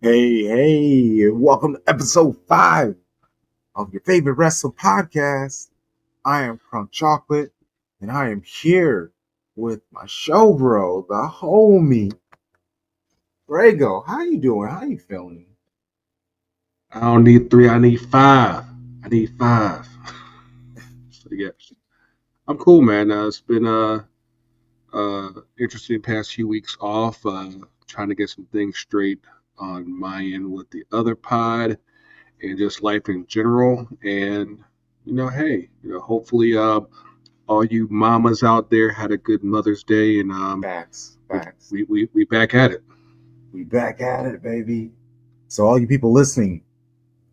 Hey, welcome to episode 5 of your favorite wrestling podcast. I am CrunkChocolate, and I am here with my show bro, the homie, Greggo. How you doing? How you feeling? I don't need three. I need five. I need five. So yes, I'm cool, man. It's been interesting past few weeks off. Trying to get some things straight on my end with the other pod and just life in general. And hey, hopefully, all you mamas out there had a good Mother's Day, and Facts, we facts. we we, we back at it. We back at it, baby. So all you people listening,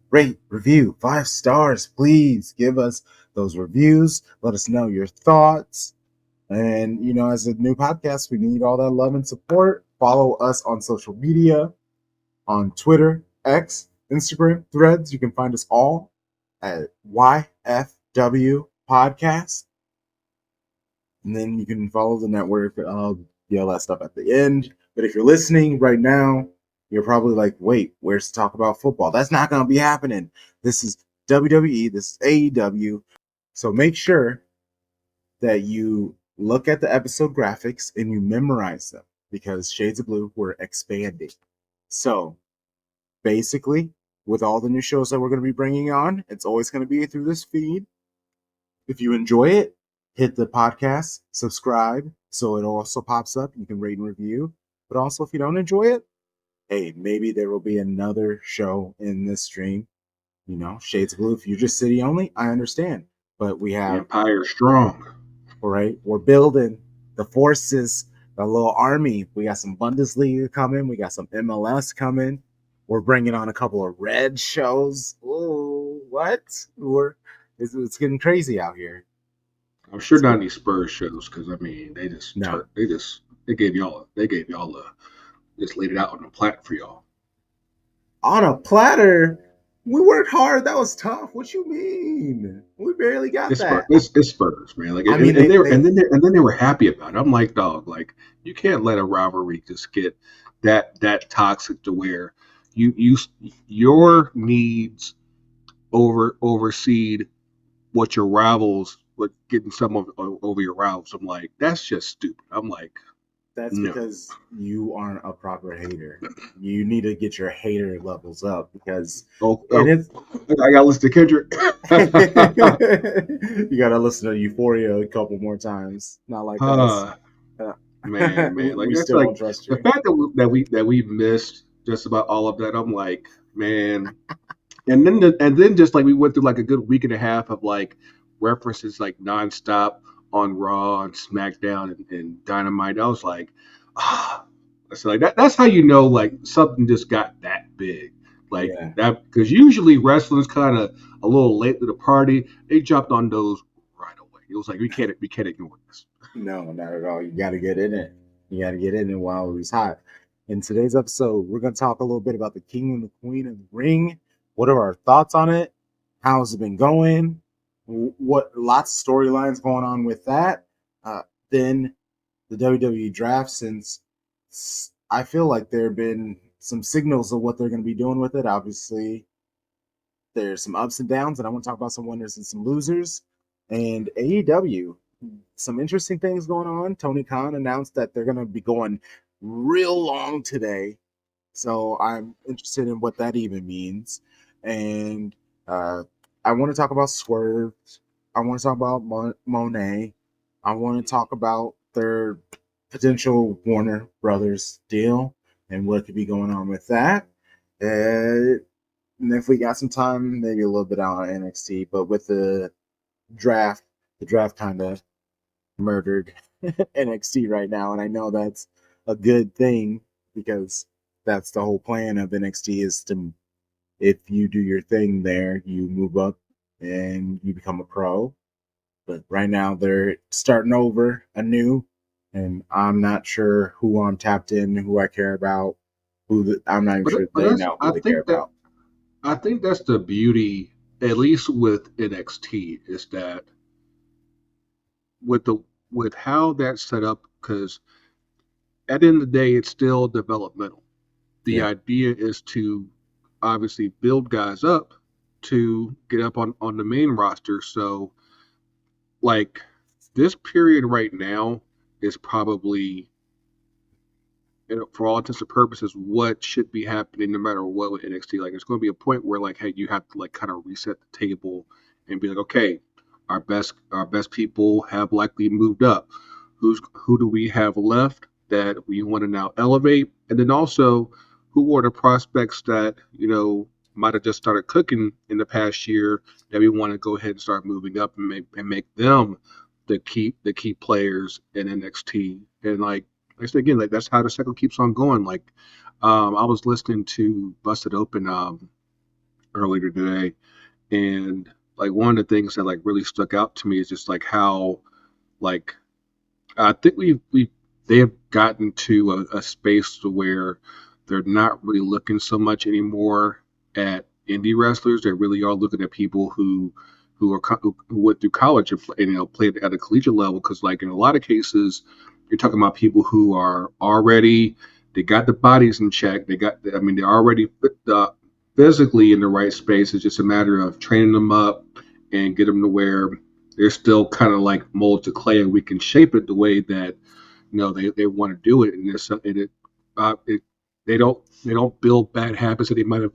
rate, review, 5 stars, please. Give us those reviews. Let us know your thoughts. And, as a new podcast, we need all that love and support. Follow us on social media, on Twitter, X, Instagram, Threads. You can find us all at YFW Podcast. And then you can follow the network. I'll yell that stuff at the end. But if you're listening right now, you're probably like, wait, where's the talk about football? That's not going to be happening. This is WWE, this is AEW. So make sure that you look at the episode graphics and you memorize them because Shades of Blue, we're expanding. So basically, with all the new shows that we're going to be bringing on, it's always going to be through this feed. If you enjoy it, hit the podcast, subscribe so it also pops up. You can rate and review. But also, if you don't enjoy it, hey, maybe there will be another show in this stream. Shades of Blue. If you're just city only, I understand. But we have Empire strong. all right, we're building the forces, the little army. We got some Bundesliga coming. We got some MLS coming. We're bringing on a couple of red shows. Ooh, what? It's getting crazy out here. I'm sure It's not getting, any Spurs shows because I mean no, they gave y'all a just laid it out on the plat for y'all. on a platter. We worked hard. That was tough. What you mean? We barely got It's Spurs, that. it's Spurs, man. Like I mean, and they were they and then they were happy about it. I'm like, dog, like you can't let a rivalry just get that toxic to where you your needs overseed what your rivals what getting over your rivals. I'm like, that's just stupid. I'm like, That's no. because you aren't a proper hater. You need to get your hater levels up because Oh, it is. I got to listen to Kendrick. You gotta listen to Euphoria a couple more times. Not like us. uh, Uh, man, like we that's still like don't trust the you. fact that we missed just about all of that. I'm like, man, and then just like we went through like a good week and a half of like references like nonstop on Raw and SmackDown and Dynamite. I was like, ah, so like that's how you know like something just got that big. Like Yeah. that because usually wrestling's kind of a little late to the party. They jumped on those right away. It was like we can't ignore this. No, not at all. You gotta get in it. You gotta get in it while it was hot. In today's episode, we're gonna talk a little bit about the King and the Queen of the Ring. What are our thoughts on it? How's it been going? What lots of storylines going on with that. Then the WWE draft, since I feel like there have been some signals of what they're going to be doing with it. Obviously, there's some ups and downs, and I want to talk about some winners and some losers. And AEW, some interesting things going on. Tony Khan announced that they're going to be going real long today. So I'm interested in what that even means. And uh, I want to talk about Swerve. I want to talk about Monet. I want to talk about their potential Warner Brothers deal and what could be going on with that. And if we got some time, maybe a little bit out on NXT. But with draft, the draft kind of murdered NXT right now, and I know that's a good thing because that's the whole plan of NXT is to if you do your thing there, you move up and you become a pro. But right now they're starting over anew, and I'm not sure who I'm tapped in, who I care about, I'm not even sure But they that's know who they care about. I think that's the beauty, at least with NXT, is that with the with how that's set up, because at the end of the day, it's still developmental. the Yeah. idea is to obviously build guys up to get up on the main roster. So like this period right now is probably, for all intents and purposes, what should be happening no matter what with NXT. Like, there's going to be a point where, like, hey, you have to like kind of reset the table and be like, okay, our best people have likely moved up. Who do we have left that we want to now elevate? And then also, who are the prospects that might have just started cooking in the past year that we want to go ahead and start moving up and make them the key players in NXT. And like I said again, like that's how the cycle keeps on going. Like, I was listening to Busted Open earlier today, and like one of the things that like really stuck out to me is just like how like I think they have gotten to a space to where they're not really looking so much anymore at indie wrestlers. They really are looking at people who went through college and played at a collegiate level. Because like in a lot of cases, you're talking about people who are already, they got the bodies in check. They're already physically in the right space. It's just a matter of training them up and get them to where they're still kind of like mold to clay, and we can shape it the way that they want to do it. And it they don't build bad habits that they might have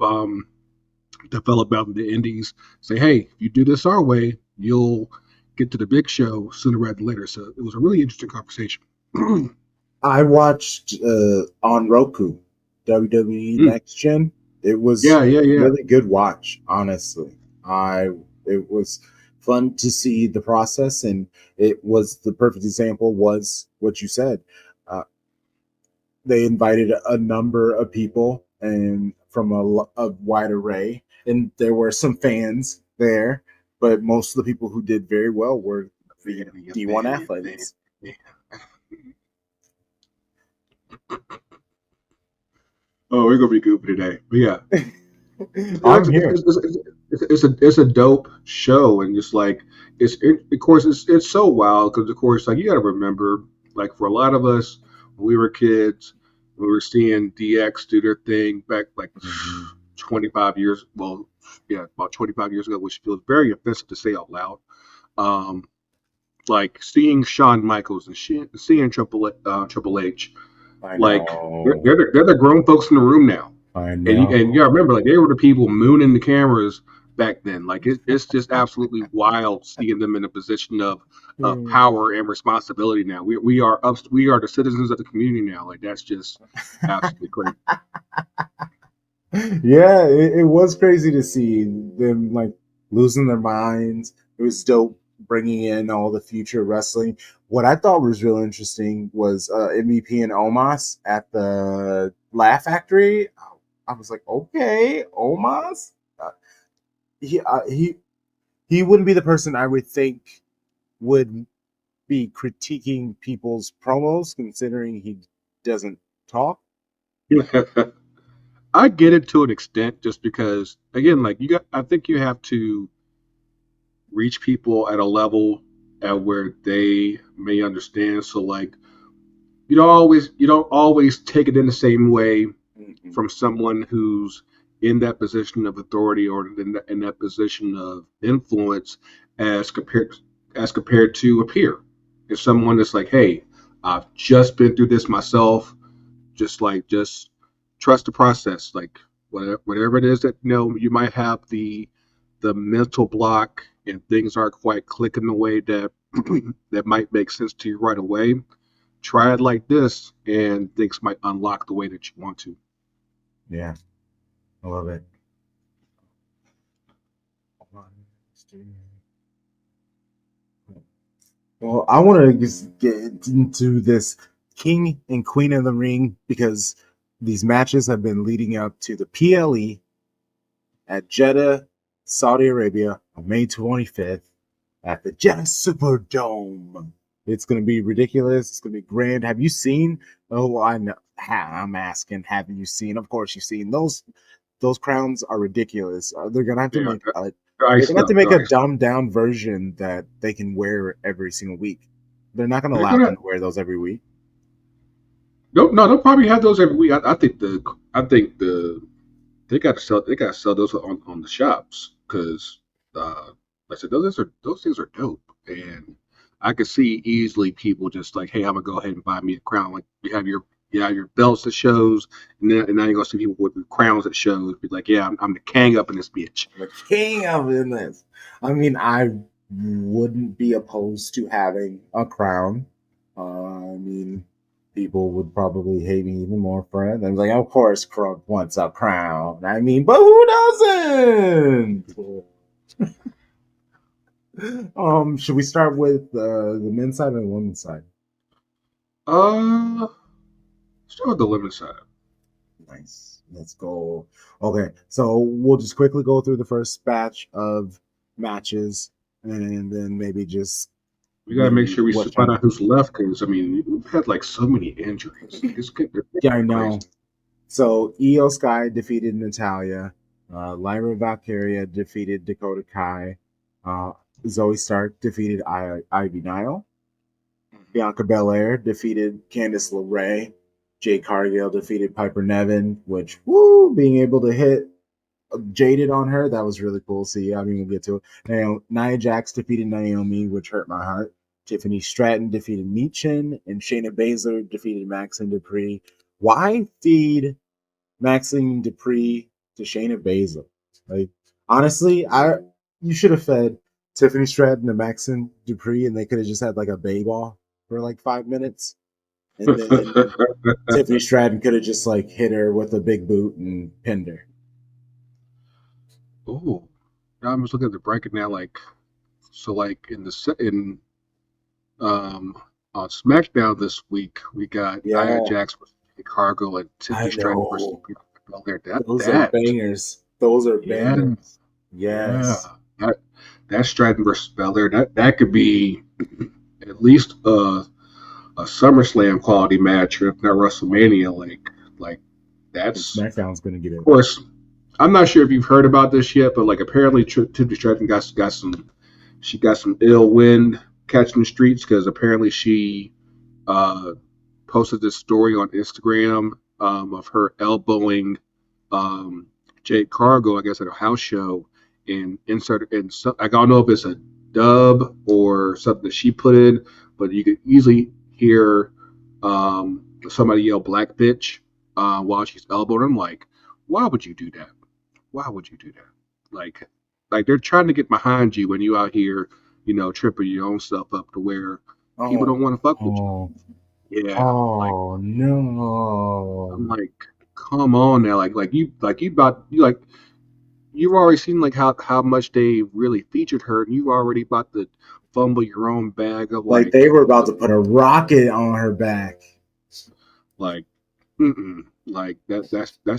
developed out in the indies. Say, hey, if you do this our way, you'll get to the big show sooner rather than later. So it was a really interesting conversation. I watched on Roku WWE Mm. Next Gen. It was Yeah, yeah, yeah. really good watch, honestly. I It was fun to see the process, and it was the perfect example. Was what you said. Uh, they invited a number of people and from a wide array, and there were some fans there, but most of the people who did very well were the D1 athletes. Oh, we're gonna be goofy today. But yeah, I'm here. it's a dope show, and just like of course it's so wild because of course like you got to remember, like for a lot of us when we were kids, we were seeing DX do their thing back like Mhm. 25 years, well, yeah, about 25 years ago, which feels very offensive to say out loud. um like seeing Shawn Michaels and seeing Triple H, I like they're, know. they're, the, they're the grown folks in the room now. I And you know. gotta remember, like they were the people mooning the cameras back then. Like it's just absolutely wild seeing them in a position of Mm. power and responsibility now. We are the citizens of the community now. Like that's just absolutely crazy. Yeah, it was crazy to see them like losing their minds. It was dope bringing in all the future wrestling. What I thought was real interesting was MVP and Omos at the Laugh Factory. I was like, okay, Omos. He he wouldn't be the person I would think would be critiquing people's promos, considering he doesn't talk. I get it to an extent, just because again, like I think you have to reach people at a level at where they may understand. So like you don't always take it in the same way Mm-mm. from someone who's in that position of authority or in that position of influence as compared to a peer. If someone that's like, hey, I've just been through this myself, just trust the process. Like whatever it is that you might have the mental block and things aren't quite clicking the way that that might make sense to you right away. Try it like this, and things might unlock the way that you want to. Yeah, I love it. Well, I want to just get into this King and Queen of the Ring because these matches have been leading up to the PLE at Jeddah, Saudi Arabia on May 25th at the Jeddah Superdome. It's going to be ridiculous. It's going to be grand. Have you seen? Oh, I know. I'm asking, have you seen? Of course, you've seen those. Those crowns are ridiculous. They're gonna have to They are. make a They're they're iced gonna have to up. make They're a iced up. dumbed down version that they can wear every single week. They're not gonna They're allow gonna. them to wear those every week. No, they'll probably have those every week. I think I think they got to sell those on the shops because like I said those things are dope, and I could see easily people just like, hey, I'm gonna go ahead and buy me a crown. Like you have your belts that shows, and now you're gonna see people with the crowns that shows. Be like, yeah, I'm the king up in this bitch. The king of this. I mean, I wouldn't be opposed to having a crown. I mean, people would probably hate me even more for it. I'm like, of course, Crump wants a crown. I mean, but who doesn't? Should we start with the men's side and the women's side? Uh, start with the lemon side. Nice. Let's go. Okay, so we'll just quickly go through the first batch of matches, and then maybe just We gotta make maybe sure we what find kind. out who's left because I mean we've had like so many injuries. Like it's Yeah, I crazy. know. So Io Sky defeated Natalia. Lyra Valkyria defeated Dakota Kai. Uh, Zoe Stark defeated Ivy Nile. Bianca Belair defeated Candice LeRae. Jade Cargill defeated Piper Nevin, which, woo, being able to hit Jaded on her, that was really cool. See, I mean, we'll get to it. Nia Jax defeated Naomi, which hurt my heart. Tiffany Stratton defeated Meechin, and Shayna Baszler defeated Maxine Dupree. Why feed Maxine Dupree to Shayna Baszler? Like, honestly, I you should have fed Tiffany Stratton to Maxine Dupree, and they could have just had like a bay ball for like 5 minutes, and then Tiffany Stratton could have just like hit her with a big boot and pinned her. Oh, now I'm just looking at the bracket now. Like, so like in um on SmackDown this week, we got Nia Yeah, Jax versus Cargo and Tiffany I Stratton versus know. Bianca Belair. Those are bangers. Those are Yeah, bangers. yeah, Yes. that Stratton versus Belair. That could be at least a SummerSlam quality match, or if not WrestleMania. Like And that's SmackDown's gonna get of it. course. I'm not sure if you've heard about this yet, but like apparently Tiffany Stratton got some she got some ill wind catching the streets because apparently she uh, posted this story on Instagram of her elbowing um, Jade Cargo, I guess, at a house show, and inserted and so, I don't know if it's a dub or something that she put in, but you could easily hear somebody yell "black bitch" while she's elbowing. I'm like, why would you do that? Why would you do that? Like, like they're trying to get behind you when you out here, tripping your own self up to where people Oh, don't want to fuck with oh, you. Yeah, like oh I'm no. like, come on now, like you've already seen like how much they really featured her, and you already about to fumble your own bag of Like they like, were about to put a rocket on her back. like, mm-mm, like that's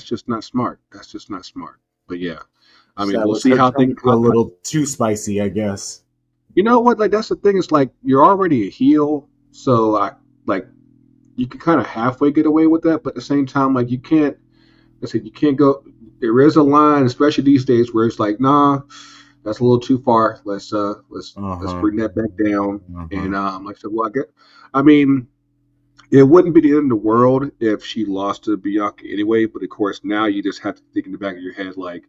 just not smart. That's just not smart. But yeah, I So mean, that we'll was see her how trying things. to be a little too spicy, I guess. You know what? Like that's the thing. Is like you're already a heel, so I like you can kind of halfway get away with that, but at the same time, like you can't. I said you can't go. There is a line, especially these days, where it's like, nah, that's a little too far. Uh Let's huh. bring that back down. Uh huh. And like I said, well, I mean, it wouldn't be the end of the world if she lost to Bianca anyway. But of course, now you just have to think in the back of your head, like,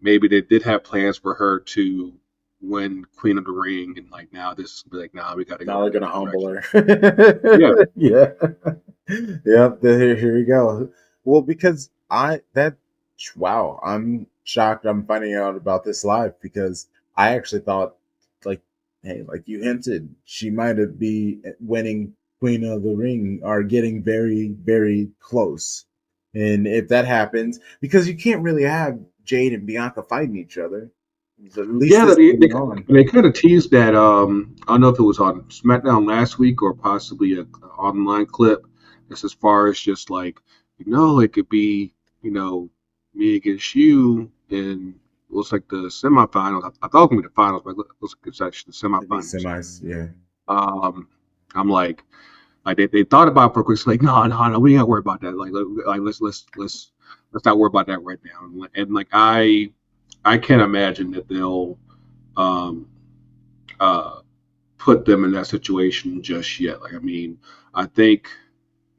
maybe they did have plans for her to win Queen of the Ring, and like now this is like, nah, we got to go Now in a they're gonna different humble direction. her. Yeah, Yeah. Yep. Here we go. Well, because I that wow, I'm shocked. I'm finding out about this live because I actually thought, like, hey, like you hinted, she might have be winning Queen of the Ring or getting very, very close. And if that happens, because you can't really have Jade and Bianca fighting each other, at least yeah, this they early on. they kind of teased that. I don't know if it was on SmackDown last week or possibly a online clip. That's as far as just like, it could be, me against you, and it looks like the semifinals. I thought it was gonna be the finals, but it looks like it's actually the It'd be semifinals. semis, yeah. Um, I'm like they thought about it for a quick. It's like, no, no, no, we ain't gotta worry about that. Like let's not worry about that right now. And like I can't imagine that they'll um, uh, put them in that situation just yet. Like, I mean, I think.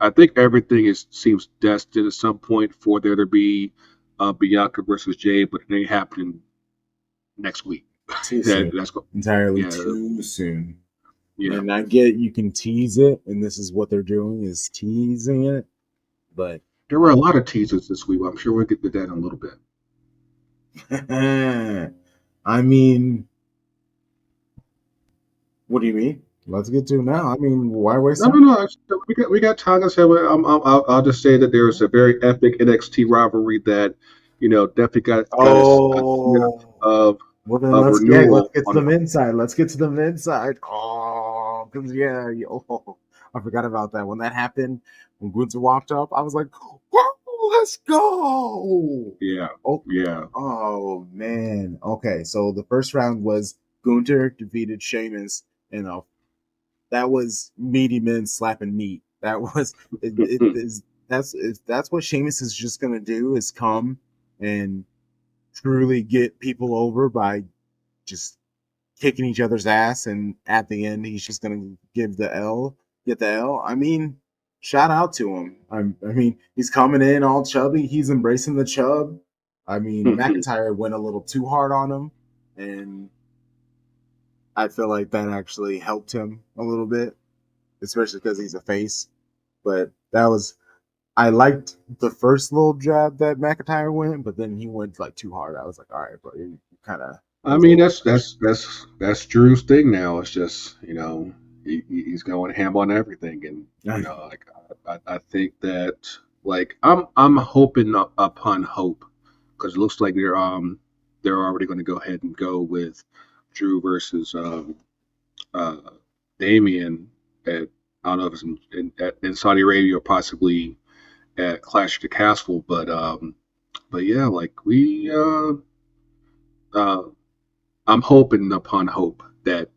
I think everything is seems destined at some point for there to be Bianca versus Jay, but it ain't happening next week. Too that soon. that's go- Entirely yeah, too soon. yeah. And I get you can tease it, and this is what they're doing is teasing it, but There were a lot of teasers this week. I'm sure we'll get to that in a little bit. I mean, what do you mean? Let's get to it now. I mean, why waste No, no, time? no. We got time. I said, I'll just say that there was a very epic NXT rivalry that, definitely got a sniff Oh, of well then of let's renewal get to on. them inside. Let's get to them inside. Oh, because oh, I forgot about that. When that happened, when Gunther walked up, I was like, whoa, let's go. Yeah, Oh, yeah. oh man. Okay, so the first round was Gunther defeated Sheamus, and that was meaty men slapping meat. That was it is that's if that's what Sheamus is just gonna do is come and truly get people over by just kicking each other's ass, and at the end he's just gonna get the L. I mean, shout out to him. I mean, he's coming in all chubby. He's embracing the chub. I mean, McIntyre went a little too hard on him, and I feel like that actually helped him a little bit, especially because he's a face. But that was I liked the first little jab that McIntyre went, but then he went like too hard. I was like, all right, bro, you kind of it I was a mean, little that's much. that's that's that's Drew's thing now. It's just he's going ham on everything, and like I think that like I'm hoping upon hope because it looks like they're already going to go ahead and go with Drew versus uh Damian at I don't know if it's in Saudi Arabia or possibly at Clash of the Castle, but yeah, like uh I'm hoping upon hope that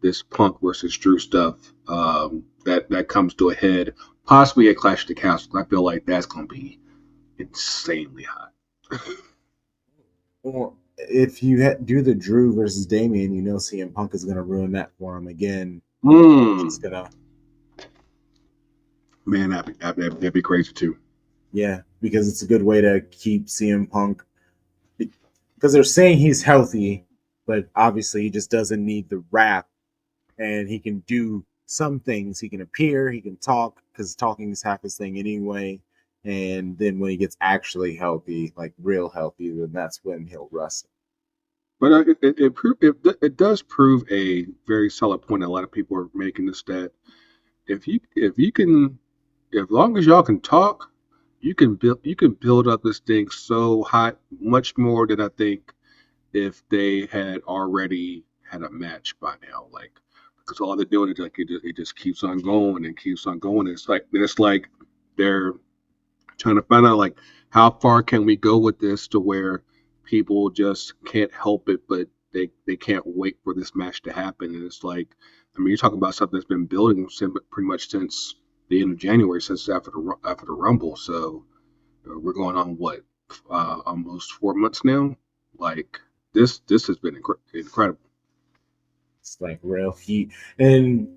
this Punk versus Drew stuff that comes to a head, possibly at Clash of the Castle. I feel like that's going to be insanely hot. Well, if you do the Drew versus Damian, you know CM Punk is gonna ruin that for him again. Just Mm, gonna man, that'd be crazy too. yeah, because it's a good way to keep CM Punk because they're saying he's healthy, but obviously he just doesn't need the rap and he can do some things. He can appear, he can talk because talking is half his thing anyway. And then when he gets actually healthy, like real healthy, then that's when he'll wrestle. But it does prove a very solid point. A lot of people are making this that if you can, as long as y'all can talk, you can build up this thing so high, much more than I think if they had already had a match by now. Like, because all they're doing is like it just keeps on going and keeps on going. It's like they're trying to find out like how far can we go with this to where people just can't help it, but they can't wait for this match to happen. And it's like, I mean, you're talking about something that's been building pretty much since the end of January, since after the Rumble. So we're going on what almost 4 months now. Like this has been incredible. It's like real heat. And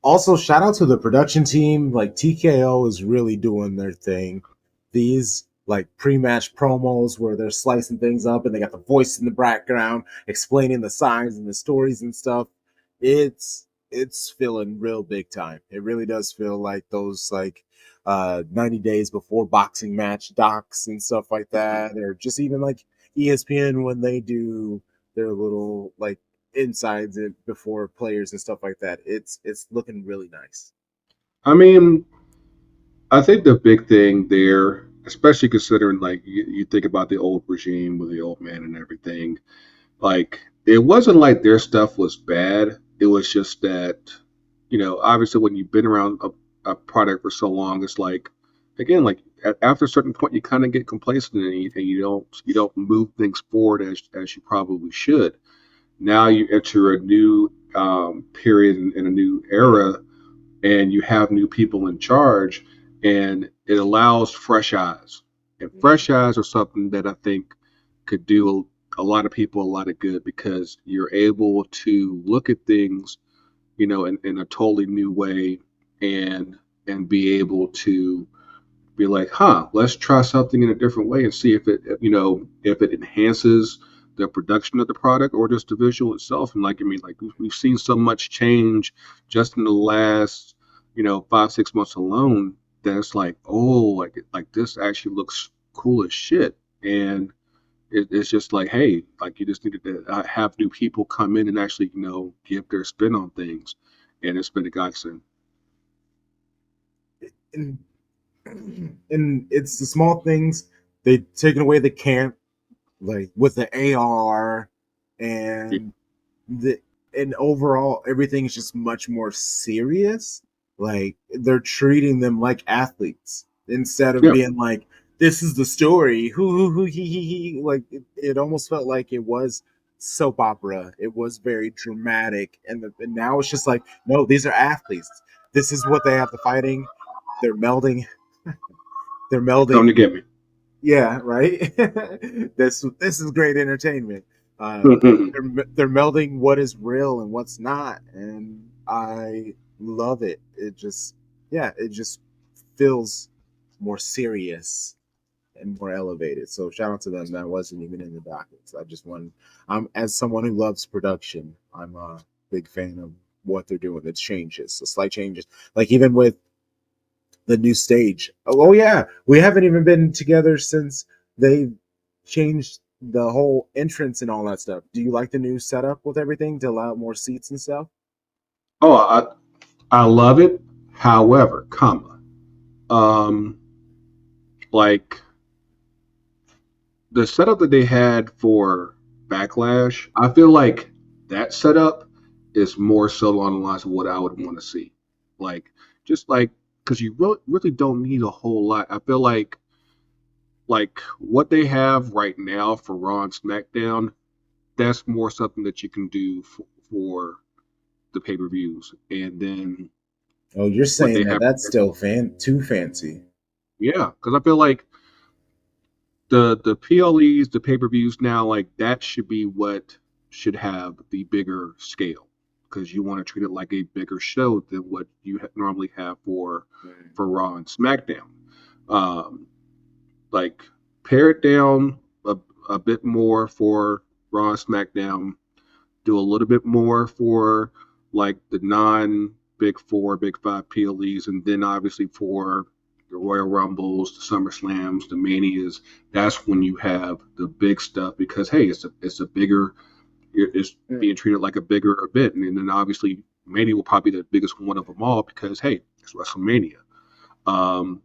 also, shout out to the production team. Like TKO is really doing their thing. These like pre-match promos where they're slicing things up and they got the voice in the background explaining the signs and the stories and stuff. It's feeling real big time. It really does feel like those like 90 days before boxing match docs and stuff like that, or just even like ESPN when they do their little like insides it before players and stuff like that. It's looking really nice. I mean, I think the big thing there, especially considering like you think about the old regime with the old man and everything, like it wasn't like their stuff was bad. It was just that, obviously when you've been around a product for so long, it's like, again, like after a certain point, you kind of get complacent and you don't move things forward as you probably should. Now you enter a new period and a new era, and you have new people in charge, and it allows fresh eyes. And fresh eyes are something that I think could do a lot of people a lot of good because you're able to look at things, in a totally new way and and be able to be like, huh, let's try something in a different way and see if it, if it enhances the production of the product or just the visual itself. And like, I mean, like we've seen so much change just in the last, 5, 6 months alone that it's like, oh, like this actually looks cool as shit. And it's just like, hey, like you just needed to have new people come in and actually, give their spin on things. And it's been a godsend. And, and it's the small things. They've taken away the camp, like with the AR, Yeah. and the and overall everything's just much more serious. Like they're treating them like athletes instead of Yeah. being like, this is the story. Hoo he. Like it almost felt like it was soap opera. It was very dramatic, and now it's just like, no, these are athletes. This is what they have to fighting. They're melding. They're Come to melding. get me. Yeah, right. This is great entertainment. They're melding what is real and what's not, and I love it. It just, yeah, it just feels more serious and more elevated. So shout out to them. That wasn't even in the dockets. I just want. I'm as someone who loves production. I'm a big fan of what they're doing. The changes, the slight changes, like even with the new stage. Yeah, we haven't even been together since they changed the whole entrance and all that stuff. Do you like the new setup with everything to allow more seats and stuff? Oh, I love it. However, comma, um, like the setup that they had for Backlash, I feel like that setup is more so along the lines of what I would want to see. Like, just like, because you really don't need a whole lot. I feel like what they have right now for Raw and SmackDown, that's more something that you can do for the pay-per-views. And then Oh, you're what they saying that have, that's still too fancy. yeah, because I feel like the PLEs, the pay per views now, like that should be what should have the bigger scale because you want to treat it like a bigger show than what you normally have for Raw and SmackDown. Um, like pare it down a bit more for Raw and SmackDown. Do a little bit more for like the non Big Four, Big Five PLEs, and then obviously for the Royal Rumbles, the SummerSlams, the Manias. That's when you have the big stuff because hey, it's a bigger, it's Mm. being treated like a bigger event, and then obviously Mania will probably be the biggest one of them all because hey, it's WrestleMania. Um,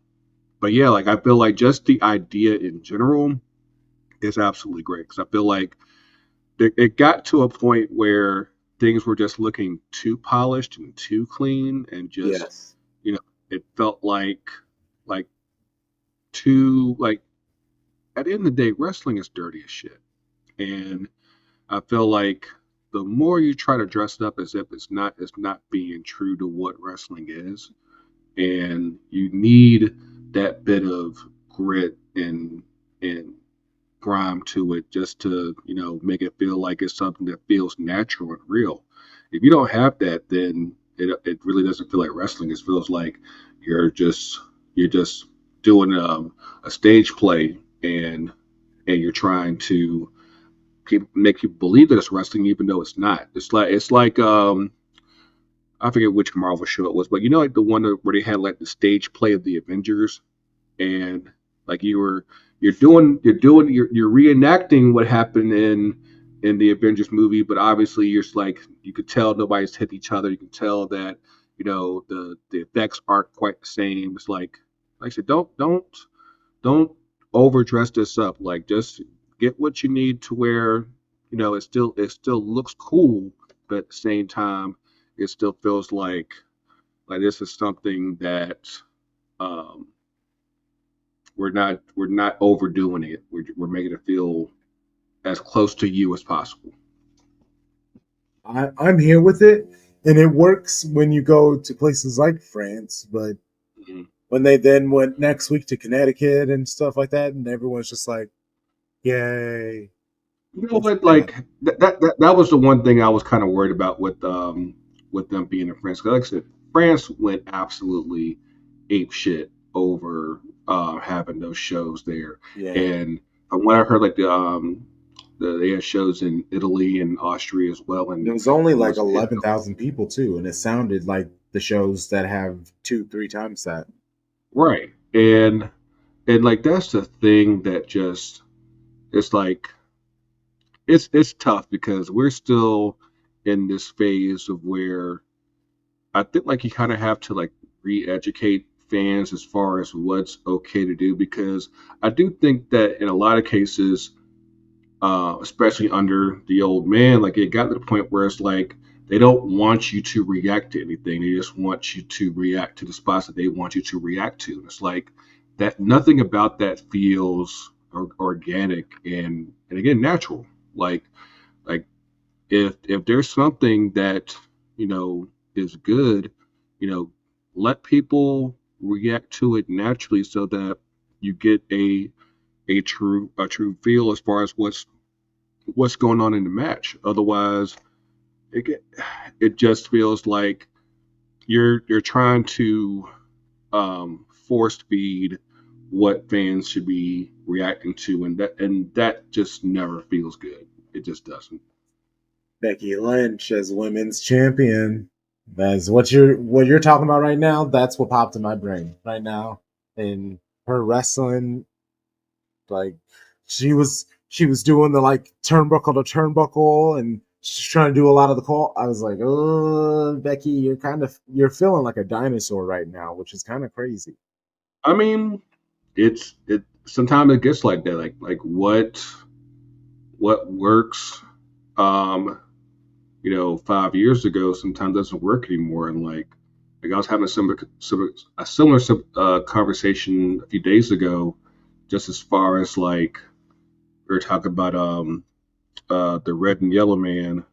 but yeah, like I feel like just the idea in general is absolutely great because I feel like it got to a point where things were just looking too polished and too clean and just Yes. you know it felt like too like at the end of the day wrestling is dirty as shit and I feel like the more you try to dress it up as if it's not being true to what wrestling is and you need that bit of grit and grime to it just to make it feel like it's something that feels natural and real. If you don't have that, then it really doesn't feel like wrestling. It feels like you're just you're just doing a stage play and you're trying to make people believe that it's wrestling even though it's not. It's like I forget which Marvel show it was, but like the one where they had like the stage play of the Avengers and like you're reenacting what happened in the Avengers movie, but obviously you're just like you could tell nobody's hit each other. You can tell that the effects aren't quite the same. It's like I said, don't overdress this up. Like just get what you need to where it still looks cool, but at the same time it still feels like this is something that um, we're not overdoing it. We're making it feel as close to you as possible. I'm here with it, and it works when you go to places like France, but Mhm. when they then went next week to Connecticut and stuff like that, and everyone's just like, "Yay!" You know It's what? bad. Like that was the one thing I was kind of worried about with them being in France. 'Cause like I said, France went absolutely ape shit over having those shows there. Yeah. And from what I heard, like they had shows in Italy and Austria as well, And it and was only it like was a hit. 11,000 people too, and it sounded like the shows that have two, three times that. Right. And like that's the thing that just it's like it's tough because we're still in this phase of where I think like you kind of have to like re-educate fans as far as what's okay to do because I do think that in a lot of cases, especially under the old man, like it got to the point where it's like they don't want you to react to anything. They just want you to react to the spots that they want you to react to. And it's like that nothing about that feels organic and again natural. Like if there's something that is good, you know, let people react to it naturally so that you get a true feel as far as what's going on in the match. Otherwise, it get, it just feels like you're trying to force feed what fans should be reacting to, and that just never feels good. It just doesn't. Becky Lynch as women's champion. That's what you're talking about right now. That's what popped in my brain right now. And her wrestling, like she was doing the like turnbuckle to turnbuckle, and she's trying to do a lot of the call. I was like, oh, Becky, you're feeling like a dinosaur right now, which is kind of crazy. I mean, it sometimes it gets like that. Like what works, um, 5 years ago sometimes doesn't work anymore. And like I was having a similar conversation a few days ago, just as far as like we were talking about the red and yellow man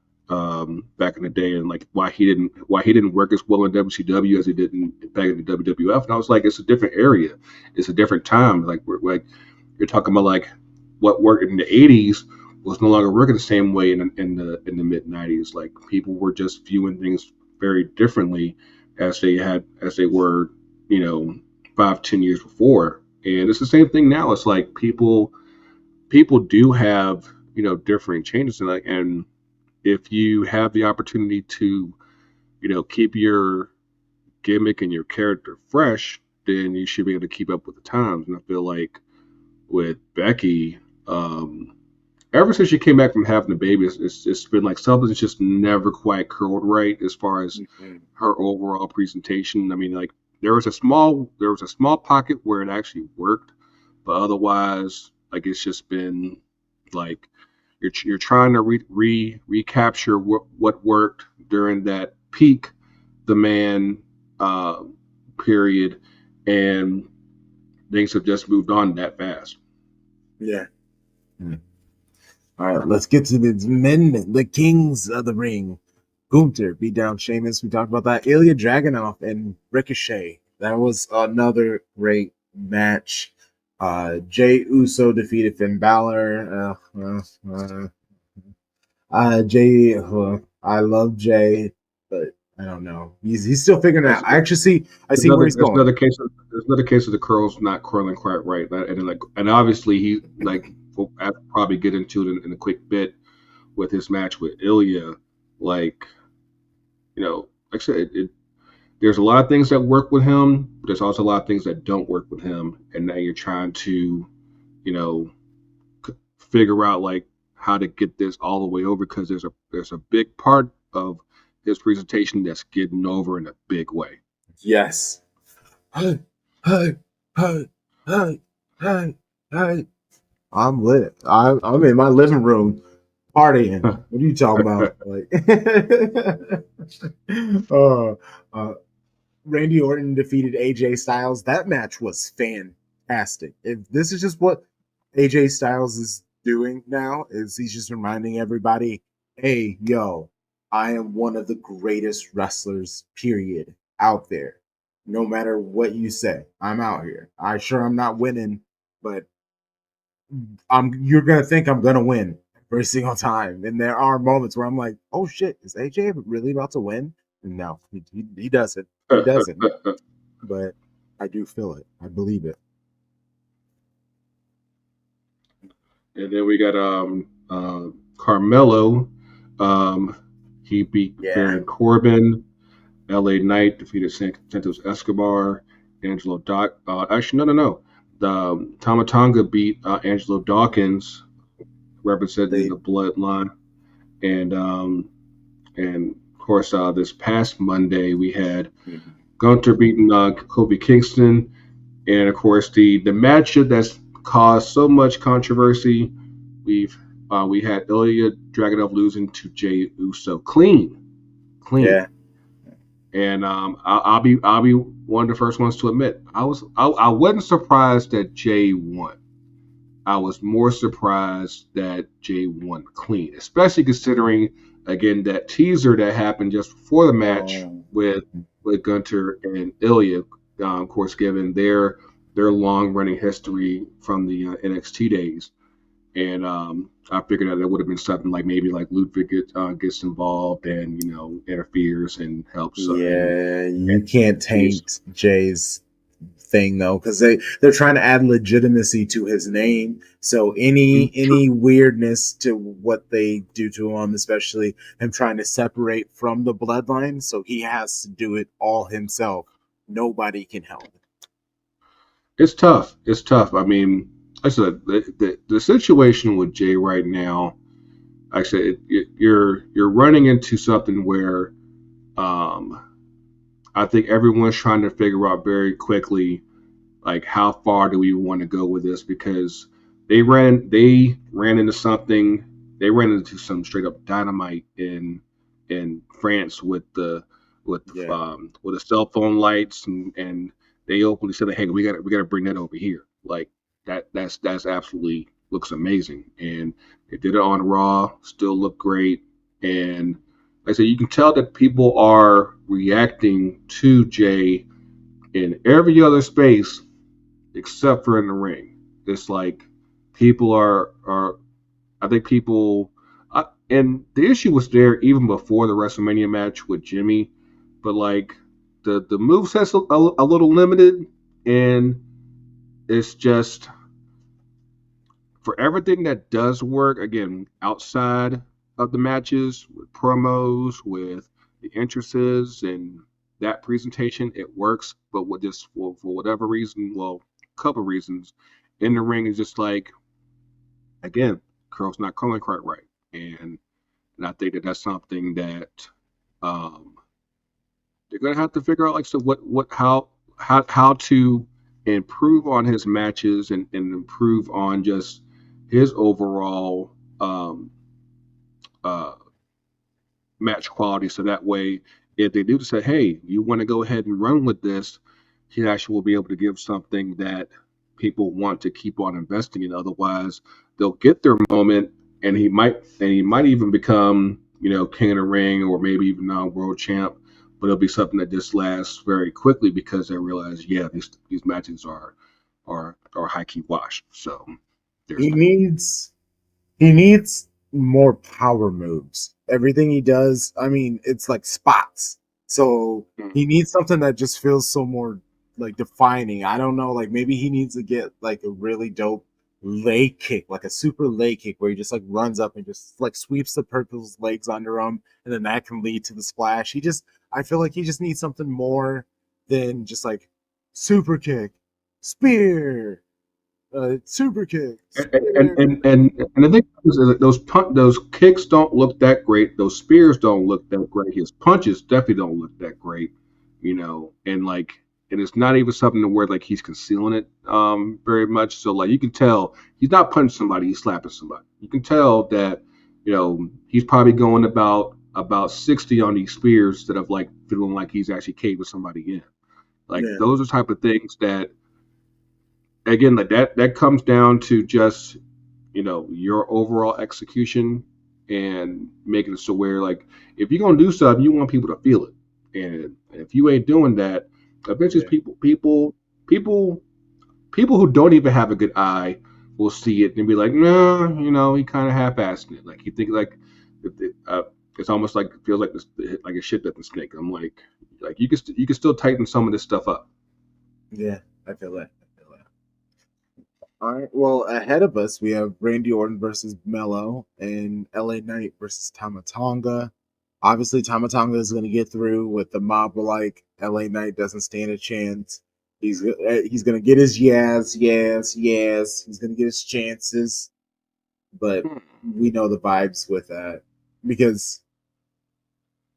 back in the day, and like why he didn't work as well in WCW as he did back in the WWF. And I was like, it's a different area, it's a different time. Like like you're talking about like what worked in the '80s was no longer working the same way in the mid '90s. Like people were just viewing things very differently as they were, you know, 5-10 years before. And it's the same thing now. It's like people do have different changes in, like, and if you have the opportunity to keep your gimmick and your character fresh, then you should be able to keep up with the times. And I feel like with Becky, ever since she came back from having a baby, it's been like something that's just never quite curled right as far as Mhm. her overall presentation. I mean, like there was a small pocket where it actually worked, but otherwise, like it's just been like you're trying to recapture what worked during that peak the man uh, period, and things have just moved on that fast. Yeah. Hmm. All right, let's get to the men, the kings of the ring. Gunther beat down Sheamus. We talked about that. Ilya Dragunov and Ricochet. That was another great match. Jay Uso defeated Finn Balor. Jay, I love Jay, but I don't know. He's still figuring it out. That's I actually see. I There's see where another he's there's going. another case of there's another case of the curls not curling quite right, and then, like, and obviously he like we'll probably get into it in a quick bit with his match with Ilya. Like, like I said, there's a lot of things that work with him, but there's also a lot of things that don't work with him, and now you're trying to you know figure out like how to get this all the way over because there's a big part of his presentation that's getting over in a big way. Yes. Hey, hey, hey, hey, hey, hey. I'm lit. I'm in my living room partying. What are you talking about? Like, uh, uh, Randy Orton defeated AJ Styles. That match was fantastic. If this is just what AJ Styles is doing now, is he's just reminding everybody, hey, yo, I am one of the greatest wrestlers, period, out there. No matter what you say, I'm out here. I'm not winning, but you're gonna think I'm gonna win every single time. And there are moments where I'm like, oh shit, is AJ really about to win? No, he doesn't. He doesn't. But I do feel it. I believe it. And then we got Carmelo. Um, he beat Yeah. Baron Corbin. L.A. Knight defeated Santos Escobar. Angelo Doc. Actually, no, no, no. The Tamatanga beat Angelo Dawkins, representing They the Bloodline. And of course, this past Monday we had Gunter beating Kobe Kingston, and of course the matchup that's caused so much controversy. We've we had Ilya Dragunov losing to Jey Uso clean, clean. yeah. And I'll be one of the first ones to admit I wasn't surprised that Jay won. I was more surprised that Jay won clean, especially considering again that teaser that happened just before the match Oh. with Gunter and Ilya. Of course, given their long running history from the NXT days, and I figured that it would have been something like maybe like Ludwig gets involved and interferes and helps Yeah, and you can't he's taint Jay's thing though, because they're trying to add legitimacy to his name. So any weirdness to what they do to him, especially him trying to separate from the bloodline, so he has to do it all himself. Nobody can help. it's tough. It's tough. I mean, like I said the situation with Jay right now. Like I said, you're running into something where um, I think everyone's trying to figure out very quickly like how far do we want to go with this because they ran into something they ran into some straight up dynamite in France Yeah, with the cell phone lights and they openly said hey we got to bring that over here like that's absolutely looks amazing and they did it on Raw still looked great and like I said you can tell that people are reacting to Jay in every other space except for in the ring. It's like people are I think people and the issue was there even before the WrestleMania match with Jimmy, but like the move set's a little limited, and it's just for everything that does work again outside of the matches with promos with the entrances and that presentation it works but with just for whatever reason well a couple reasons in the ring is just like again curl's not calling quite right and I think that that's something that um they're gonna have to figure out like so what how to improve on his matches and improve on just his overall um, uh, match quality. So that way, if they do say, "Hey, you want to go ahead and run with this," he actually will be able to give something that people want to keep on investing in. Otherwise, they'll get their moment, and he might even become king of the ring or maybe even now world champ. But it'll be something that just lasts very quickly because they realize, yeah, these matches are high key wash. So there's he that. needs he needs more power moves. Everything he does, I mean, it's like spots. So he needs something that just feels so more like defining. I don't know, like maybe he needs to get like a really dope leg kick, like a super leg kick where he just like runs up and just like sweeps the purple's legs under him, and then that can lead to the splash. I feel like he just needs something more than just like super kick, spear, super kick, and spear. and and, and the thing is that those kicks don't look that great. Those spears don't look that great. His punches definitely don't look that great. And like and it's not even something to where like he's concealing it very much. So like you can tell he's not punching somebody, he's slapping somebody. You can tell that he's probably going about 60 on these spears instead of like feeling like he's actually caving somebody in. Like Yeah, those are type of things that again like that comes down to just your overall execution and making it so where like if you're gonna do something you want people to feel it and if you ain't doing that eventually yeah, people people who don't even have a good eye will see it and be like no he kind of half-assed it like you think like it's almost like it feels like this like a shit that the snake I'm like you can still tighten some of this stuff up Yeah, I feel that. I feel that. All right. Well, ahead of us, we have Randy Orton versus Mello and LA Knight versus Tamatonga. Obviously, Tamatonga is going to get through with the mob like LA Knight doesn't stand a chance. He's going to get his yes. He's going to get his chances, but Hmm. we know the vibes with that because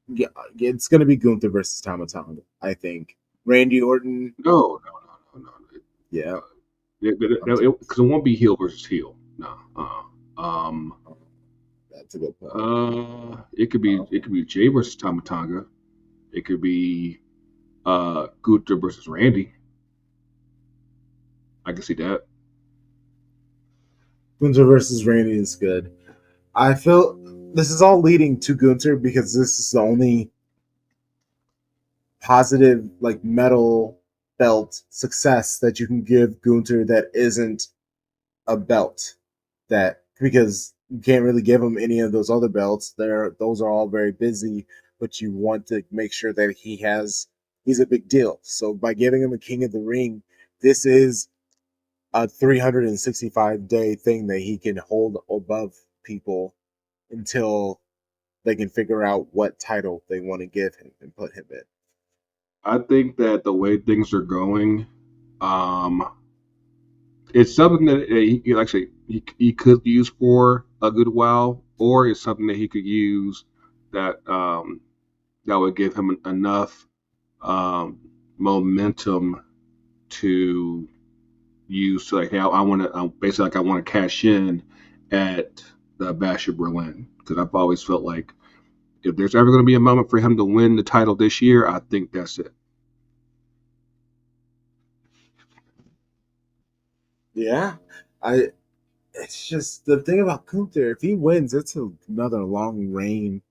yeah, it's going to be Gunther versus Tamatonga. I think Randy Orton. No, no, no, no, Yeah, no. I'm t- Because it won't be heel versus heel. No. oh, that's a good point. It could be Jay versus Tamatanga. It could be Gunther versus Randy. I can see that. Gunther versus Randy is good. I feel this is all leading to Gunther because this is the only positive like metal belt success that you can give Gunther that isn't a belt. That because you can't really give him any of those other belts. Those are all very busy, but you want to make sure that he's a big deal. So by giving him a King of the Ring, this is a 365-day thing that he can hold above people until they can figure out what title they want to give him and put him in. I think that the way things are going, um, it's something that he could use for a good while, or it's something that he could use that that would give him enough um, momentum to use to like, hey, I want to basically like I want to cash in at the Bash of Berlin because I've always felt like if there's ever going to be a moment for him to win the title this year, I think that's it. Yeah, I. It's just the thing about Gunther. If he wins, it's another long reign,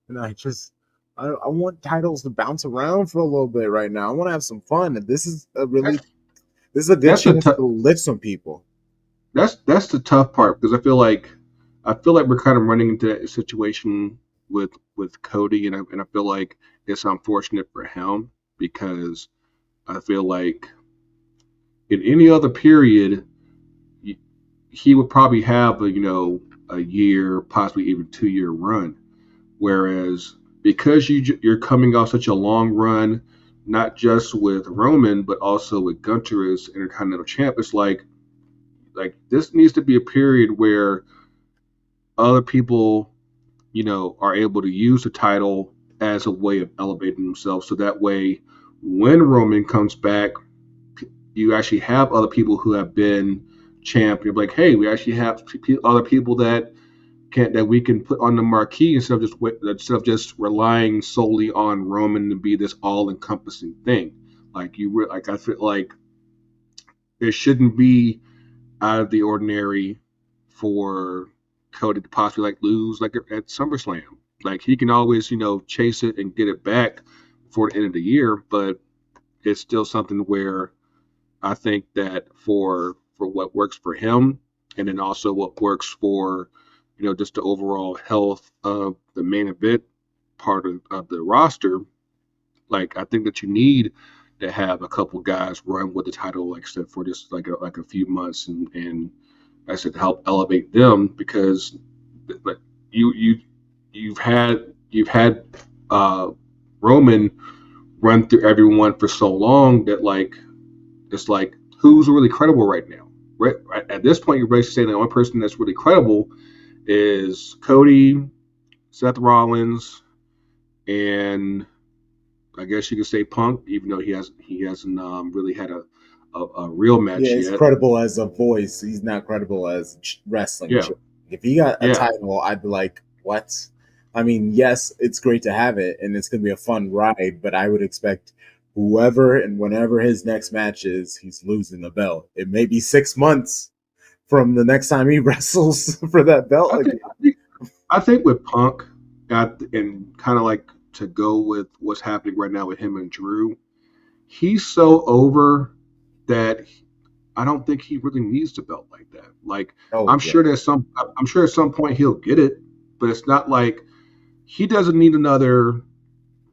and I want titles to bounce around for a little bit right now. I want to have some fun. And That's this is a good that's the chance t- to lift some people. that's the tough part because I feel like we're kind of running into that situation with Cody, and I feel like it's unfortunate for him because I feel like in any other period he would probably have a year, possibly even 2 year run, whereas because you're coming off such a long run, not just with Roman but also with Gunter as Intercontinental Champ, it's like this needs to be a period where other people are able to use the title as a way of elevating themselves. So that way, when Roman comes back, you actually have other people who have been champ. You're like, hey, we actually have other people that we can put on the marquee instead of just relying solely on Roman to be this all encompassing thing. Like I feel like it shouldn't be out of the ordinary for Cody to possibly like lose like at SummerSlam. Like he can always, chase it and get it back before the end of the year, but it's still something where I think that for what works for him and then also what works for, just the overall health of the main event part of the roster, like I think that you need to have a couple guys run with the title, like I said, for just like a few months, and like I said, to help elevate them because like you you've had uh, Roman run through everyone for so long that like it's like who's really credible right now. Right at this point, you're basically saying the only person that's really credible is Cody, Seth Rollins, and I guess you could say Punk, even though he hasn't really had a real Yeah, match he's yet. credible as a voice. He's not credible as wrestling. Yeah, If he got a yeah. title, I'd be like, what? I mean, yes, it's great to have it, and it's going to be a fun ride, but I would expect whoever and whenever his next match is, he's losing the belt. It may be 6 months from the next time he wrestles for that belt I think again. I think, I think with Punk, and kind of like to go with what's happening right now with him and Drew, he's so over that I don't think he really needs the belt like that. Like Oh, I'm yeah. sure I'm sure at some point he'll get it, but it's not like he doesn't need another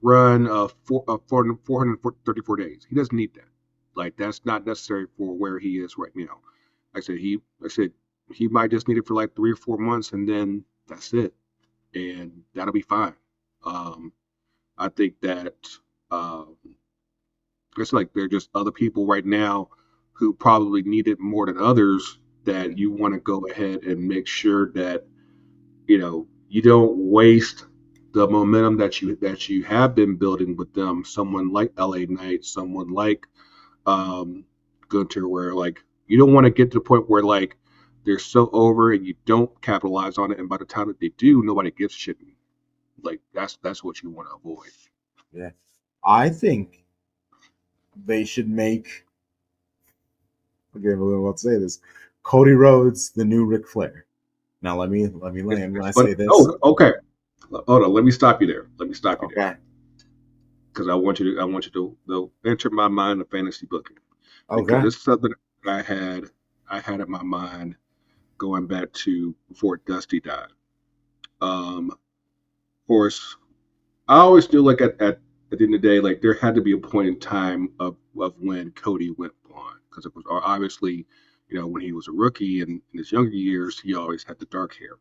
run of 434 days. He doesn't need that. Like that's not necessary for where he is right now. I said he might just need it for like 3 or 4 months, and then that's it, and that'll be fine. Um, I think that um, it's like there are just other people right now who probably need it more than others. That you want to go ahead and make sure that you don't waste the momentum that you have been building with them. Someone like LA Knight, someone like um, Gunter, where like you don't want to get to the point where like they're so over and you don't capitalize on it, and by the time that they do, nobody gives a shit. Like that's what you want to avoid. Yeah. I think they should make, again, I won't say this, Cody Rhodes the new Ric Flair. Now let me land when It's I fun. say this. Oh, okay. Hold on. Let me stop you there. Let me stop you there Okay. because I want you to enter my mind of fantasy booking because Okay. this is something that I had in my mind going back to before Dusty died. Of course, I always feel like at the end of the day, like there had to be a point in time of when Cody went blonde because it was obviously, when he was a rookie and in his younger years, he always had the dark hair.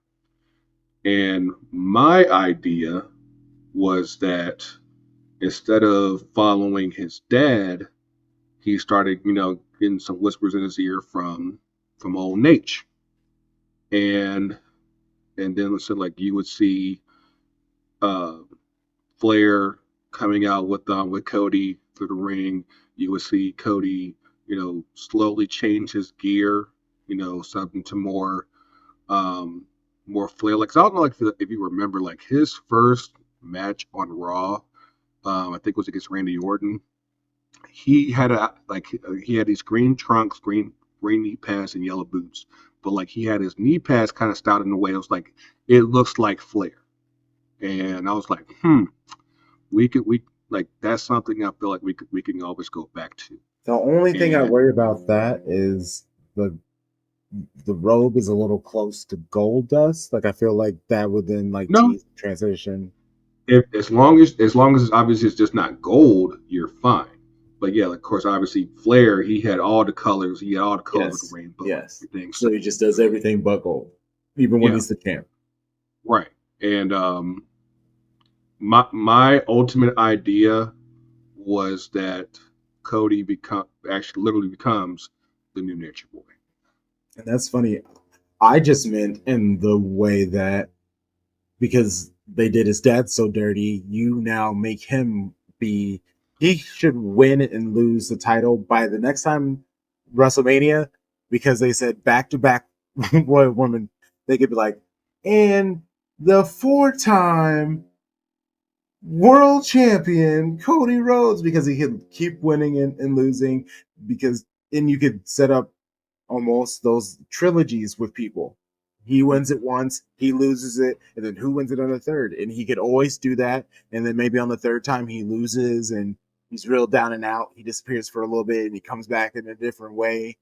And my idea was that instead of following his dad, he started, getting some whispers in his ear from old Nate, and then so like you would see uh, Flair coming out with Cody through the ring. You would see Cody, slowly change his gear, something to um, more Flair. Like, 'cause I don't know, like if you remember, like his first match on Raw, I think was against Randy Orton. He had these green trunks, green knee pads, and yellow boots. But like he had his knee pads kind of styled in a way it was like it looks like Flair. And I was like, we like that's something I feel like we can always go back to. The only thing I And worry about that is the robe is a little close to gold dust. Like I feel like that would then like no, tease the transition. if as long as it's obviously it's just not gold, you're fine. But yeah, like, of course, obviously Flair, he had all the colors, he had all the colors of the Yes. rainbow and Yes. everything. So So he just does everything but gold, even when yeah, he's the champ. right. And my ultimate idea was that Cody become actually literally becomes the new Nature Boy. And that's funny. I just meant in the way that because they did his dad so dirty, you now make him be. He should win and lose the title by the next time WrestleMania because they said back to back Royal Woman. They could be like, and the 4-time world champion Cody Rhodes because he could keep winning and losing because then you could set up almost those trilogies with people. He wins it once, he loses it, and then who wins it on the third? And he could always do that. And then maybe on the third time he loses and he's real down and out. He disappears for a little bit and he comes back in a different way.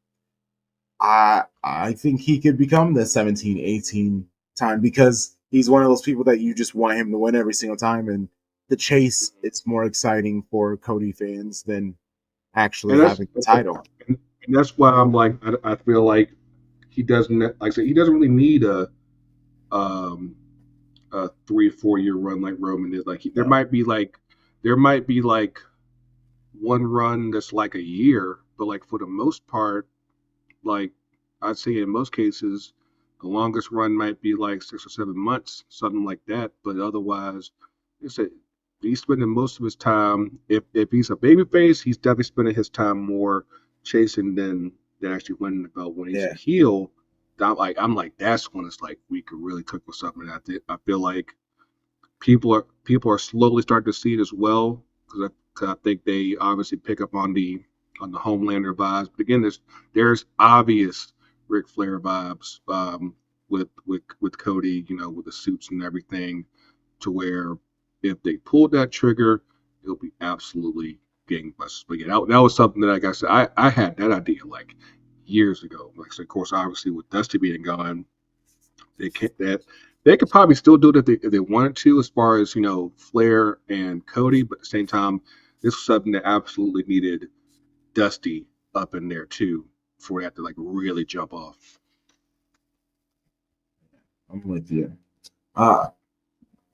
I think he could become the 17, 18 time because he's one of those people that you just want him to win every single time. And the chase, it's more exciting for Cody fans than actually And that's having the title. and that's why I'm like I feel like he doesn't like I said he doesn't really need um a 3 or 4 year run like Roman did. Like No. there might be like one run that's like a year, but like for the most part, like I'd say in most cases, the longest run might be like 6 or 7 months, something like that. But otherwise, it's a he's spending most of his time. If he's a babyface, he's definitely spending his time more chasing than actually winning the belt. When he's a Yeah. heel, I'm like that's when it's like we could really cook with something. I feel like people are slowly starting to see it as well because I think they obviously pick up on the Homelander vibes. But again, there's obvious Ric Flair vibes with Cody, with the suits and everything, to where if they pulled that trigger, it'll be absolutely gangbusters. But yeah, that was something that like I said, I had that idea like years ago. Like I said, of course, obviously with Dusty being gone, they could probably still do it if they wanted to, as far as Flair and Cody. But at the same time, this was something that absolutely needed. Dusty up in there too for that to like really jump off. I'm with you. Uh,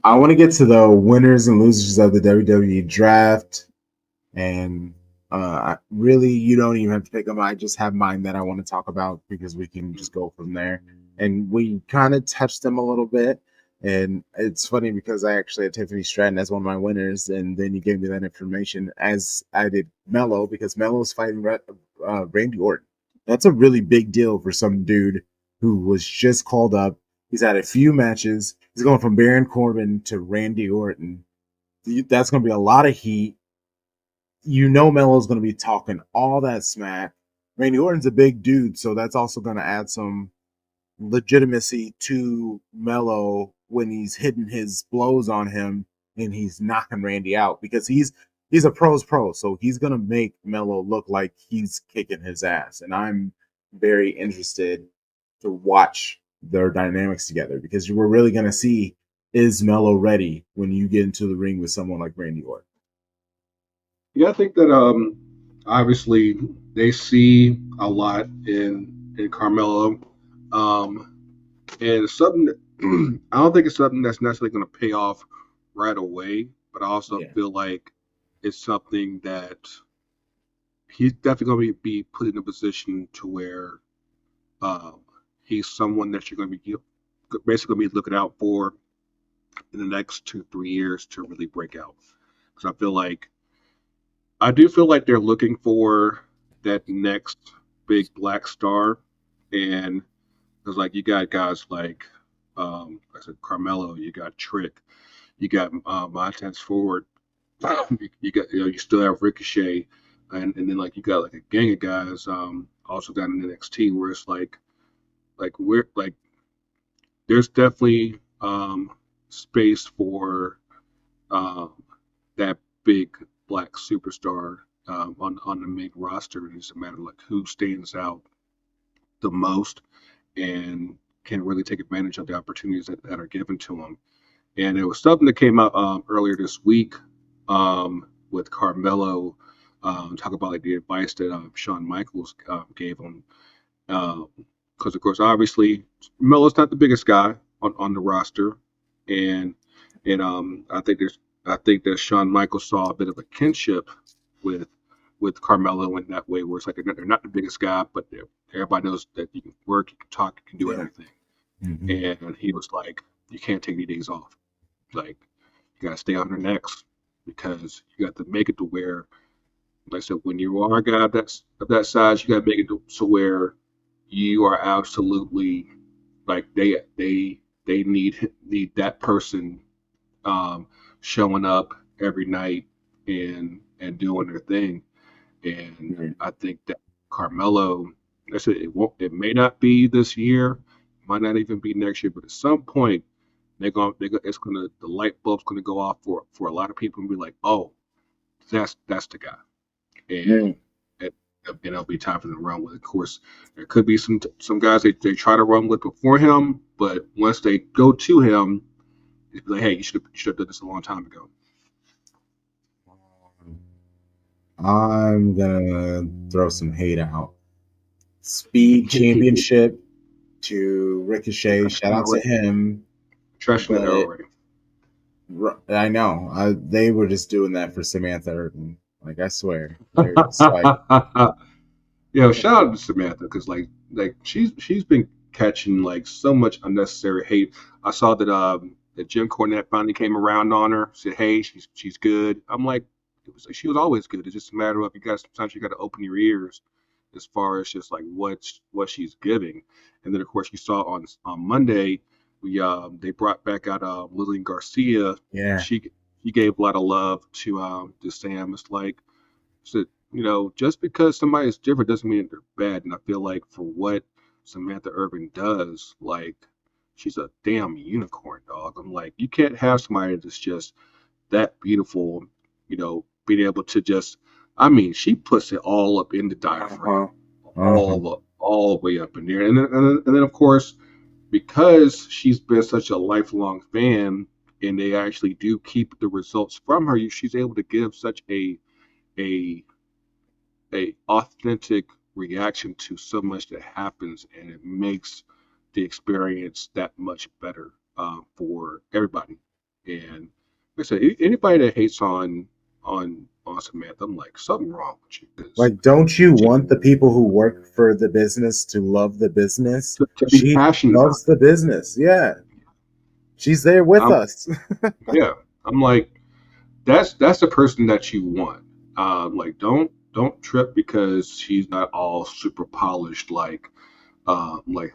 I want to get to the winners and losers of the WWE draft. And really, you don't even have to pick them. I just have mine that I want to talk about because we can just go from there. And we kind of touched them a little bit. And it's funny because I actually had Tiffany Stratton as one of my winners, and then you gave me that information as I did Mello because Mello's fighting Randy Orton. That's a really big deal for some dude who was just called up. He's had a few matches. He's going from Baron Corbin to Randy Orton. That's going to be a lot of heat. You know Melo's going to be talking all that smack. Randy Orton's a big dude, so that's also going to add some legitimacy to Melo when he's hitting his blows on him and he's knocking Randy out because he's a pro's pro, so he's going to make Melo look like he's kicking his ass. And I'm very interested to watch their dynamics together because we're really going to see is Melo ready when you get into the ring with someone like Randy Orton. Yeah, I think that obviously they see a lot in Carmelo. Um, and something that, I don't think it's something that's necessarily going to pay off right away, but I also Yeah. feel like it's something that he's definitely going to be put in a position to where um, he's someone that you're going to be basically be looking out for in the next 2 3 years to really break out. Because I do feel like they're looking for that next big black star, and because like you got guys like I said Carmelo, you got Trick, you got Montez Ford, you got you still have Ricochet, and then like you got like a gang of guys also down in NXT where it's like we're like there's definitely space for um, that big black superstar on the main roster. It's a matter of like who stands out the most and can really take advantage of the opportunities that are given to them. And it was something that came out earlier this week with Carmelo, talk about like the advice that Shawn Michaels gave him. Because of course, obviously, Melo's not the biggest guy on the roster, and I think that Shawn Michaels saw a bit of a kinship with Carmelo in that way, where it's like they're not the biggest guy, but everybody knows that you can work, you can talk, you can do Yeah. everything. Mm-hmm. And he was like, you can't take any days off. Like you got to stay on your necks because you got to make it to where, like I said, when you are a guy of that size, you got to make it to where you are absolutely like they need that person um, showing up every night and doing their thing. And Right. I think that Carmelo, like I said it may not be this year, might not even be next year, but at some point it's gonna the light bulb's gonna go off for a lot of people and be like, oh, that's the guy, Mm. and it, and it'll be time for them to run with it. Of course, there could be some guys they try to run with before him, but once they go to him, it's like, hey, you should have done this a long time ago. I'm gonna throw some hate out. Speed Championship to Ricochet. Shout out to Already, him. trashing it But already. I know they were just doing that for Samantha Urban. Like I swear, they're just like, Shout out to Samantha because like she's been catching like so much unnecessary hate. I saw that Jim Cornette finally came around on her, said, "Hey, she's good." I'm like, it was like she was always good. It's just a matter of you guys sometimes you got to open your ears as far as just like what she's giving. And then of course you saw on Monday we they brought back out Lillian Garcia. yeah, She gave a lot of love to Sam. It's like so, just because somebody's different doesn't mean they're bad. And I feel like for what Samantha Irvin does, like she's a damn unicorn, dog. I'm like, you can't have somebody that's just that beautiful, being able to just, I mean, she puts it all up in the uh huh, diaphragm, uh huh. all the way up in there. And then of course, because she's been such a lifelong fan, and they actually do keep the results from her, she's able to give such a a authentic reaction to so much that happens, and it makes the experience that much better for everybody. And like I said, anybody that hates on Samantha, I'm like, something wrong with you, because Like, don't you she, want the people who work for the business to love the business? to be She passionate about loves the business. Yeah. She's there it. with us. Yeah, I'm like, that's the person that you want. Like, don't trip because she's not all super polished like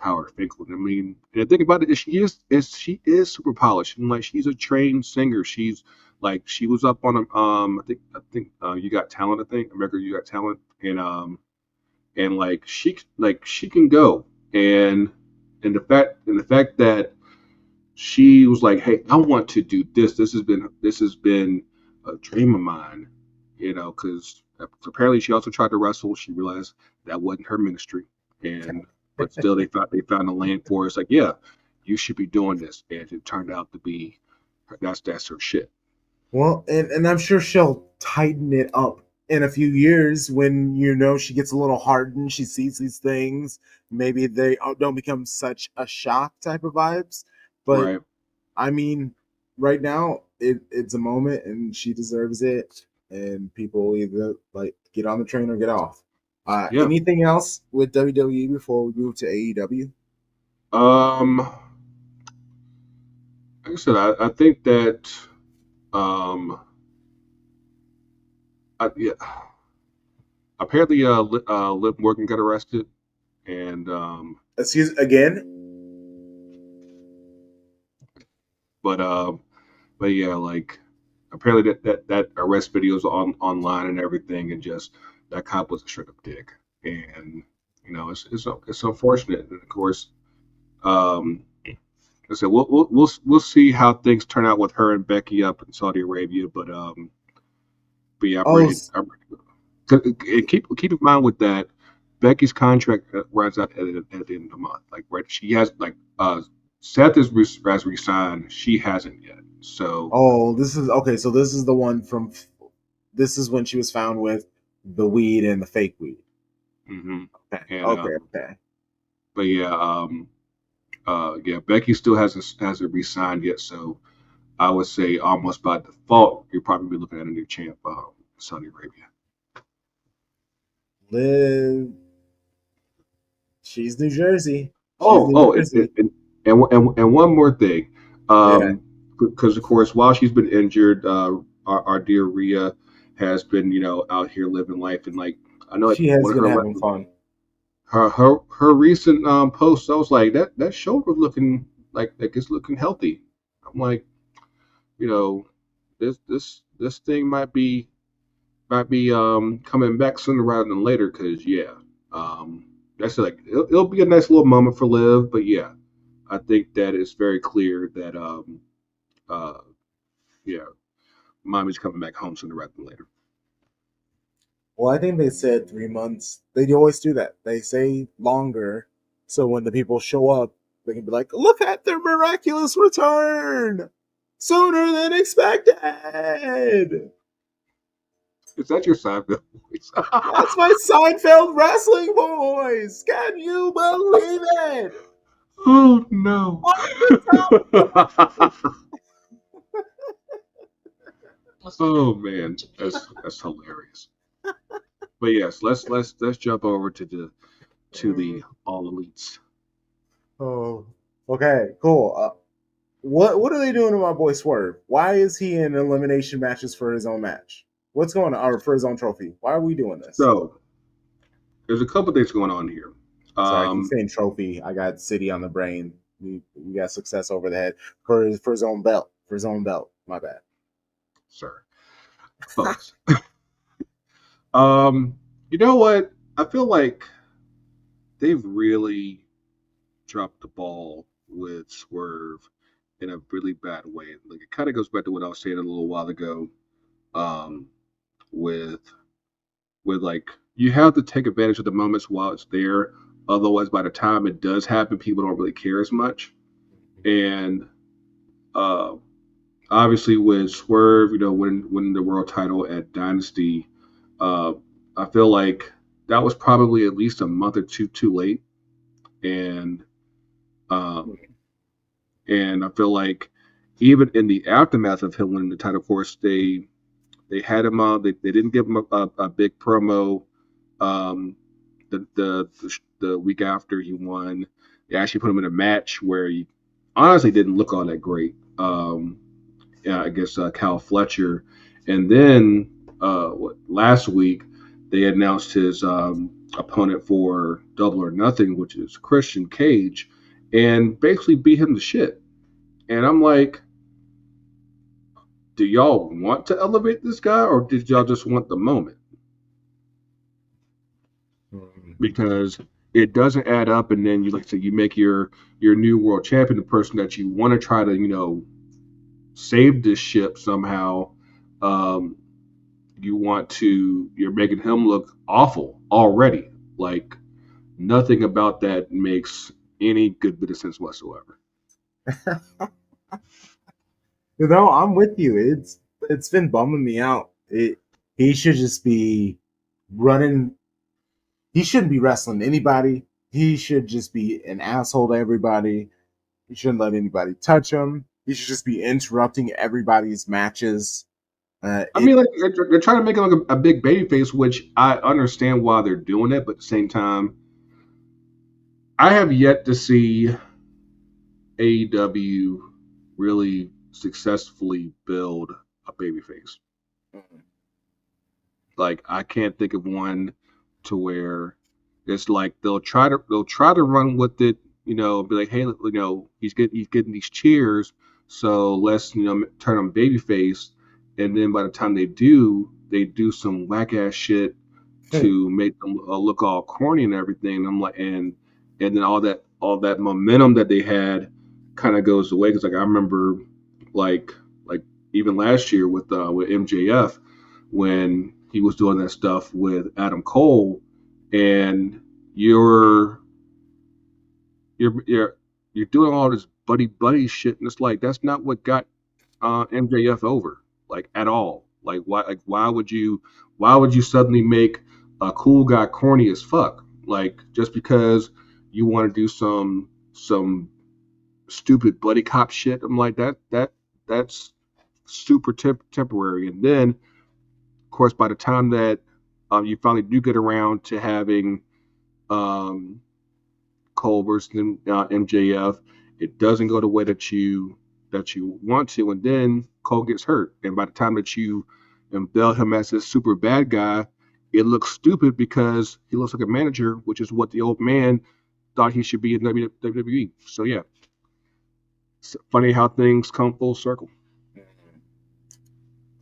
Howard Finkel. I mean, and the thing about it is she is super polished, and like she's a trained singer. She's like she was up on a I think You Got Talent. I think America You Got Talent, and like she can go, and the fact that she was like, "Hey, I want to do this. This has been a dream of mine," because apparently she also tried to wrestle. She realized that wasn't her ministry, and but still they found a lane for her. It's like, yeah, you should be doing this, and it turned out to be that's her shit. Well, and I'm sure she'll tighten it up in a few years when she gets a little hardened. She sees these things. Maybe they don't become such a shock type of vibes. But Right? I mean, right now it's a moment, and she deserves it. And people either like get on the train or get off. Yeah. Anything else with WWE before we move to AEW? Um, like I said, I think that um, yeah, apparently Liv Morgan got arrested, and Excuse again. but but yeah, like apparently that arrest video is online and everything, and just that cop was a straight up dick, and it's unfortunate, and of course, um, like I said we'll see how things turn out with her and Becky up in Saudi Arabia, but yeah, Oh, and keep in mind with that, Becky's contract runs out at the end of the month. Like, right, she has like Seth has resigned. She hasn't yet. So, oh, this is okay. So this is the one from. This is when she was found with the weed and the fake weed. hmm Okay, and okay, okay. but yeah, yeah, Becky still hasn't resigned yet. So I would say almost by default, you're probably be looking at a new champ, Saudi Arabia. Liv, she's New Jersey. She's Oh, New oh, Jersey. and one more thing, Yeah, because of course, while she's been injured, our dear Rhea has been, out here living life, and like I know, like she has one of been having fun. her recent posts, I was like, that shoulder looking like it's looking healthy. I'm like, you know, this thing might be coming back sooner rather than later, because yeah, that's like it'll be a nice little moment for Liv, but yeah. I think that it's very clear that uh yeah, mommy's coming back home sooner rather than later. Well, I think they said 3 months. They always do that. They say longer, so when the people show up, they can be like, "Look at their miraculous return sooner than expected." Is that your side bill voice? That's my Seinfeld wrestling voice. Can you believe it? Oh no. Off the top. Oh man, that's hilarious. But yes, let's jump over to the all elites. Oh, okay, cool. What are they doing to my boy Swerve? Why is he in elimination matches for his own match? What's going on, or for his own trophy? Why are we doing this? So there's a couple things going on here. Sorry, I keep Um, saying trophy. I got city on the brain. We got success over the head for his own belt. For his own belt. My bad. sir, folks. Um, you know what? I feel like they've really dropped the ball with Swerve in a really bad way. Like, it kind of goes back to what I was saying a little while ago. Um, with like, you have to take advantage of the moments while it's there. Otherwise, by the time it does happen, people don't really care as much. And uh, obviously, with Swerve, winning the world title at Dynasty, uh, I feel like that was probably at least a month or two too late, and um, and I feel like even in the aftermath of him winning the title, of course they had him on. They didn't give him a big promo. Um, the week after he won, they actually put him in a match where he honestly didn't look all that great. Yeah, I guess Cal Fletcher, and then last week they announced his opponent for Double or Nothing, which is Christian Cage, and basically beat him to shit. And I'm like, do y'all want to elevate this guy, or did y'all just want the moment? Mm. Because it doesn't add up, and then you like I said, you make your new world champion the person that you want to try to save this ship somehow. Um, you're making him look awful already. Like nothing about that makes any good bit of sense whatsoever. I'm with you. It's been bumming me out. He should just be running. He shouldn't be wrestling anybody. He should just be an asshole to everybody. He shouldn't let anybody touch him. He should just be interrupting everybody's matches. I mean, It like they're trying to make him like a big baby face, which I understand why they're doing it, but at the same time, I have yet to see AEW really successfully build a babyface. Like I can't think of one to where it's like they'll try to run with it, be like, hey, he's getting these cheers, so let's turn him babyface, and then by the time they do some whack ass shit to make them look all corny and everything. And I'm like, and then all that momentum that they had kind of goes away because like I remember like even last year with MJF when he was doing that stuff with Adam Cole, and you're you're you're doing all this buddy buddy shit, and it's like that's not what got MJF over, like at all. Like why would you suddenly make a cool guy corny as fuck? Like just because you want to do some stupid buddy cop shit. I'm like that's super temporary. And then of course by the time that you finally do get around to having um, Cole versus MJF. It doesn't go the way that you want to, and then Cole gets hurt. And by the time that you embell him as this super bad guy, it looks stupid because he looks like a manager, which is what the old man thought he should be in WWE. So yeah, it's funny how things come full circle.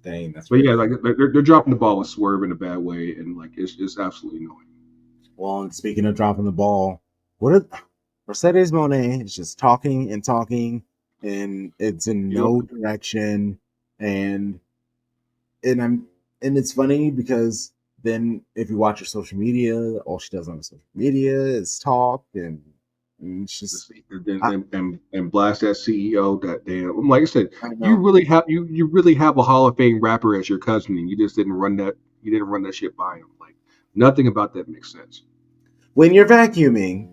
Dang, that's But very yeah, like they're dropping the ball with Swerve in a bad way, and like it's absolutely annoying. well. And speaking of dropping the ball, what if Mercedes Monet is just talking and talking, and it's in Yep. no direction, and and I'm and it's funny because then if you watch her social media, all she does on her social media is talk, and it's just I, And blast that CEO. That damn. Like I said, I you know. really have you really have a Hall of Fame rapper as your cousin, and you just didn't run that. You didn't run that shit by him. Like nothing about that makes sense. When you're vacuuming,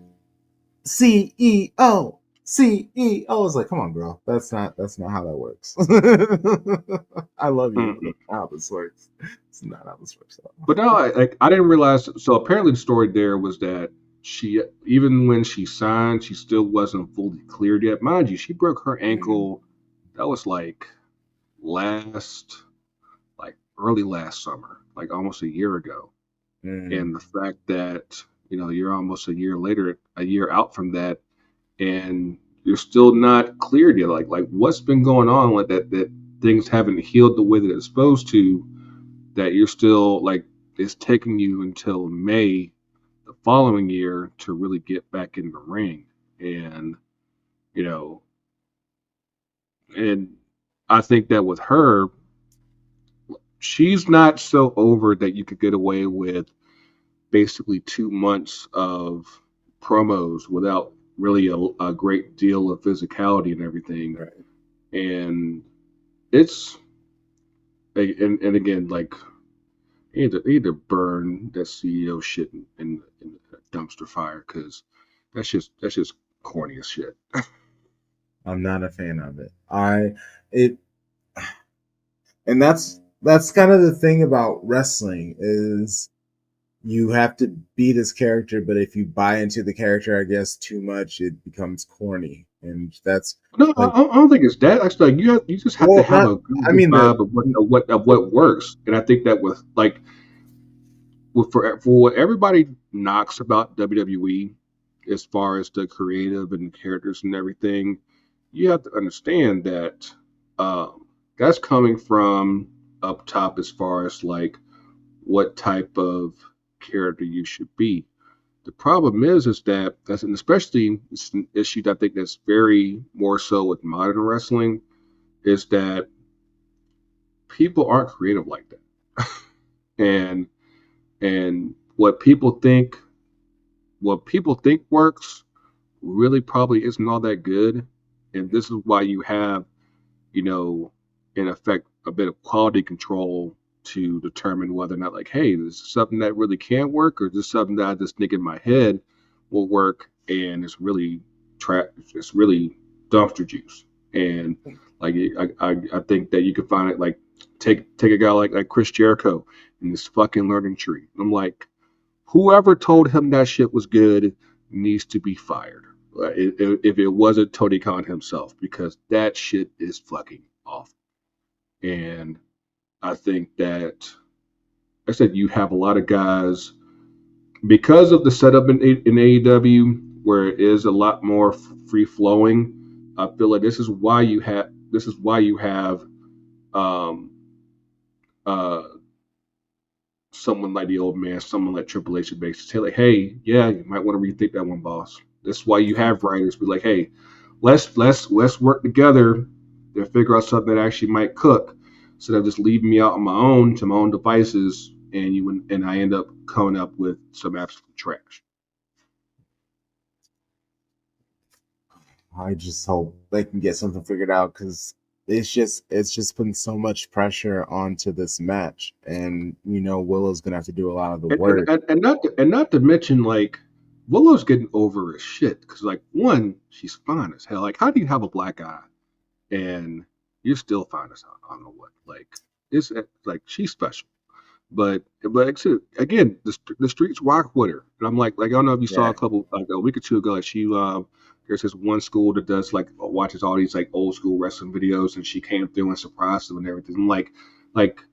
CEO, CEO is like, come on, girl, that's not how that works. I love you, but Mm-mm. that's not how this works. It's not how this works at all. But no, I didn't realize. So apparently, the story there was that she, even when she signed, she still wasn't fully cleared yet. Mind you, she broke her Mm, ankle. That was last, like early last summer, like almost a year ago. mm, And the fact that you're almost a year out from that, and you're still not cleared yet. Like what's been going on with that things haven't healed the way that it's supposed to. That you're still like it's taking you until May the following year to really get back in the ring, and you know, and I think that with her, she's not so over that you could get away with basically 2 months of promos without really a great deal of physicality and everything. right. And it's and again like Either burn that CEO shit in a dumpster fire because that's just corny as shit. I'm not a fan of it. It and that's kind of the thing about wrestling is you have to be this character, but if you buy into the character, I guess too much, it becomes corny, and that's No, like, I don't think it's that. Actually, like you just have to well, have not. a I good mean the vibe of what works, and I think that with like for what everybody knocks about WWE, as far as the creative and characters and everything, you have to understand that that's coming from up top as far as like what type of character you should be. The problem is that that's and especially it's an issue that I think that's very more so with modern wrestling is that people aren't creative like that. and and what people think works really probably isn't all that good. And this is why you have, you know, in effect, a bit of quality control to determine whether or not, like, hey, this is something that really can work, or is this something that I just think in my head will work, and it's really dumpster juice. And like, I think that you could find it like take a guy like Chris Jericho in this fucking learning tree. I'm like, whoever told him that shit was good needs to be fired. If it wasn't Tony Khan himself, because that shit is fucking awful. And I think that, I said, you have a lot of guys because of the setup in AEW where it is a lot more free flowing. I feel like this is why you have um, uh, someone like the old man, someone like Triple H, basically say like, "Hey, yeah, you might want to rethink that one, boss." That's why you have writers be like, "Hey, let's work together to figure out something that actually might cook, instead of just leaving me out on my own to my own devices, and I end up coming up with some absolute trash." I just hope they can get something figured out because it's just putting so much pressure onto this match, and Willow's gonna have to do a lot of the And and, work. and, and not to mention like Willow's getting over as shit because like one, she's fine as hell. Like, how do you have a black eye and you're still fine as hell? I don't know what. Like, it's like she's special. But again, the streets rock with her, and I'm like I don't know if you saw Yeah. a week or two ago, like there's this one school that does like watches all these like old school wrestling videos, and she came through and surprised them and everything. I'm like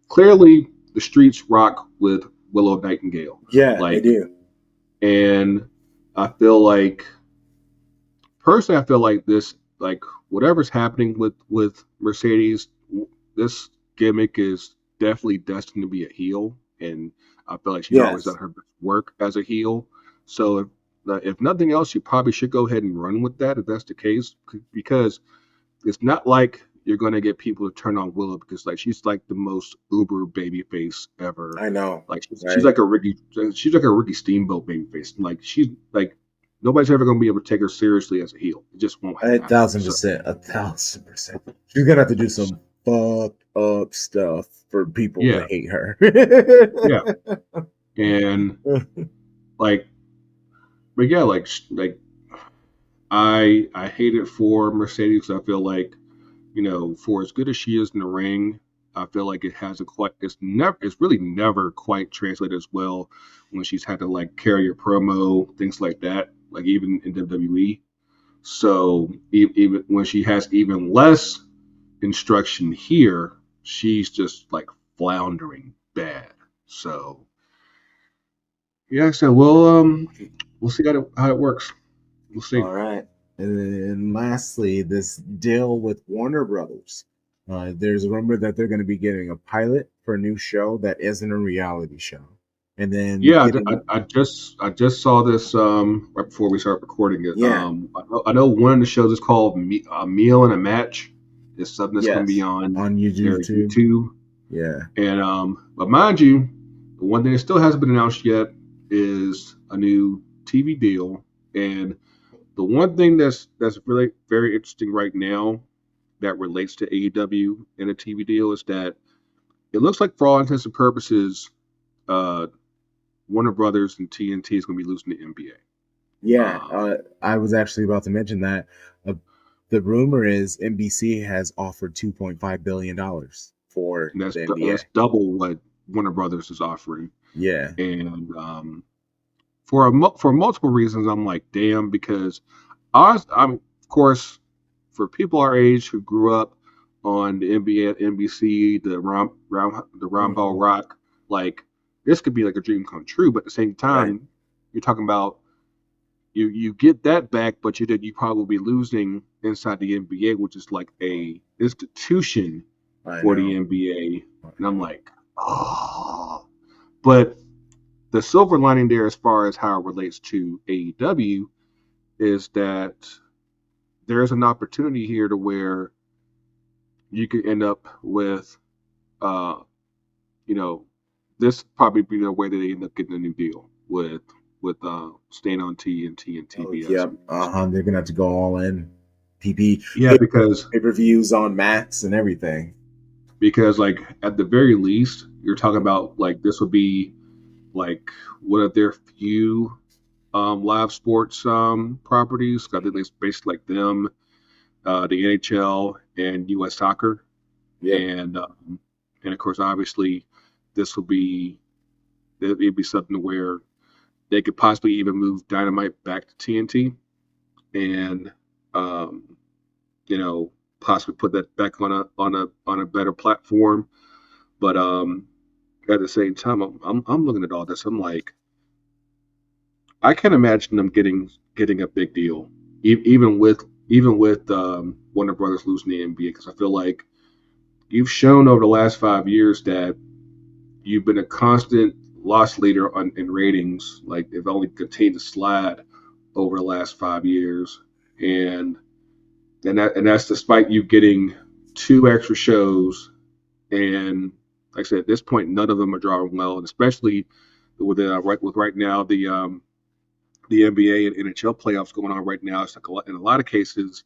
clearly the streets rock with Willow Nightingale, Yeah, they like, do. and I feel like personally, I feel like this, like whatever's happening with Mercedes, this gimmick is definitely destined to be a heel, and I feel like she's always done Yes. her best work as a heel. So if nothing else, you probably should go ahead and run with that if that's the case, because it's not like you're going to get people to turn on Willow because like she's like the most uber baby face ever. I know, Like she's right? like a Ricky Steamboat baby face. Like she's like nobody's ever going to be able to take her seriously as a heel. It just won't A happen. thousand So percent, 1,000%. She's gonna have to do some fucked up stuff for people to yeah, hate her. yeah, and like, but yeah, like I hate it for Mercedes. I feel like, for as good as she is in the ring, I feel like it's really never quite translated as well when she's had to like carry a promo, things like that, like even in WWE. So even when she has even less instruction here, she's just like floundering bad. So yeah, so we'll see how it works. We'll see. All right. And then lastly, this deal with Warner Brothers. There's a rumor that they're going to be getting a pilot for a new show that isn't a reality show. And then Yeah, getting, I just saw this right before we start recording it. yeah, I know one of the shows is called A Meal and a Match. It's something that's going to be yes, on on their YouTube too. YouTube. Yeah. And but mind you, the one thing that still hasn't been announced yet is a new TV deal. And the one thing that's really very interesting right now that relates to AEW and a TV deal is that it looks like, for all intents and purposes, uh, Warner Brothers and TNT is going to be losing the NBA. Yeah, Um, I was actually about to mention that. Uh, the rumor is NBC has offered $2.5 billion for and the NBA. that's double what Warner Brothers is offering. Yeah, And for multiple reasons, I'm like, damn, because I'm of course for people our age who grew up on the NBA, NBC, the Romball hmm Rock, like this could be like a dream come true. But at the same right. time, you're talking about you get that back, but you probably losing inside the NBA, which is like a institution I for the know. NBA. I And I'm know. like, oh. But the silver lining there, as far as how it relates to AEW, is that there's an opportunity here to where you could end up with, uh, you know, this probably be the way that they end up getting a new deal with staying on TNT and Oh, TBS. yep. They're gonna have to go all in. PP Yeah, pay because per views on Max and everything. like at the very least, you're talking about like this would be like one of their few live sports properties. I think it's basically like them, the NHL and U.S. Soccer, Yep. and um, and of course, obviously, this will be it'd be something where they could possibly even move Dynamite back to TNT and um, you know possibly put that back on a better platform. But at the same time, I'm looking at all this. I'm like, I can't imagine them getting a big deal, even with Warner Brothers losing the NBA, because I feel like you've shown over the last 5 years that you've been a constant loss leader in ratings. Like they've only continued to slide over the last 5 years, and that's despite you getting two extra shows. And like I said, at this point, none of them are drawing well, and especially with right now the NBA and NHL playoffs going on right now. It's like in a lot of cases,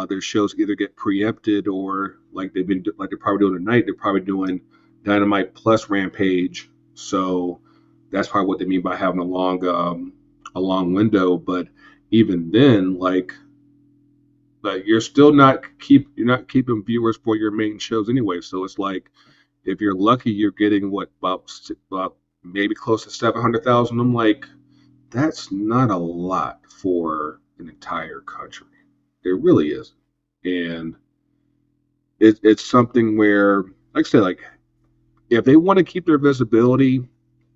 their shows either get preempted or like they're probably doing tonight. They're probably doing Dynamite plus Rampage. So that's probably what they mean by having a long window. But even then, like you're not keeping viewers for your main shows anyway. So it's like if you're lucky, you're getting what about maybe close to 700,000. I'm like, that's not a lot for an entire country. It really is. And it's something where, like I said, like if they want to keep their visibility,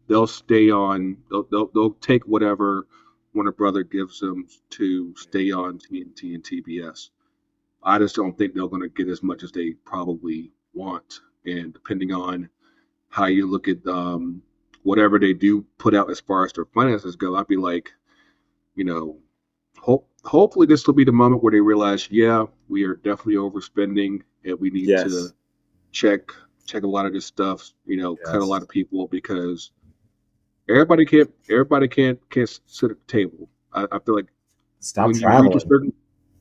they'll stay on. They'll take whatever Warner Brother gives them to stay on TNT and TBS. I just don't think they're going to get as much as they probably want. And depending on how you look at whatever they do put out as far as their finances go, I'd be like, you know, hopefully this will be the moment where they realize, yeah, we are definitely overspending and we need to Yes. check check a lot of this stuff, cut a lot Yes. of people because everybody can't sit at the table. I feel like Stop when you reach a traveling. certain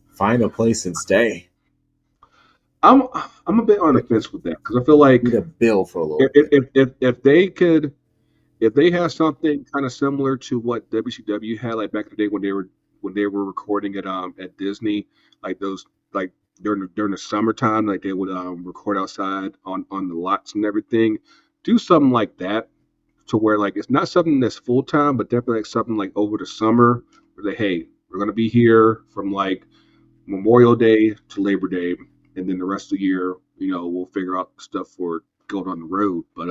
Find a place and stay. I'm I'm a bit on the Get, fence with that because I feel like get a bill for a little if bit. if they could if they have something kind of similar to what WCW had, like back in the day when they were recording at Disney, like those like during the summertime, like they would record outside on the lots and everything. Do something like that to where like it's not something that's full time, but definitely like something like over the summer where they hey we're gonna be here from like Memorial Day to Labor Day, and then the rest of the year, we'll figure out stuff for going on the road. But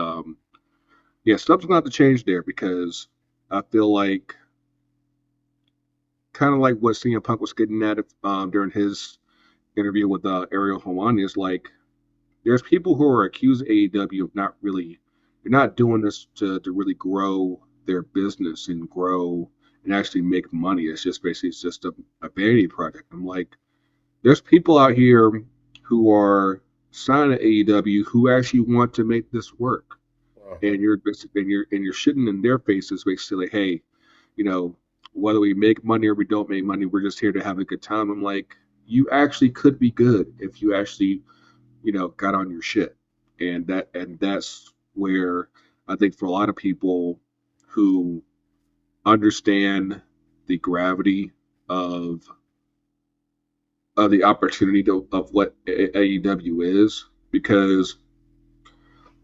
yeah, stuff's not to change there because I feel like kind of like what CM Punk was getting at during his interview with Ariel Helwani is like there's people who are accusing AEW of not really they're not doing this to really grow their business and grow and actually make money. It's just basically it's just a vanity project. I'm like, there's people out here who are signed to AEW who actually want to make this work. Uh-huh. And you're shitting in their faces basically like, hey, you know, whether we make money or we don't make money, we're just here to have a good time. I'm like, you actually could be good if you actually, got on your shit. And that's where I think for a lot of people who understand the gravity of the opportunity of what AEW is, because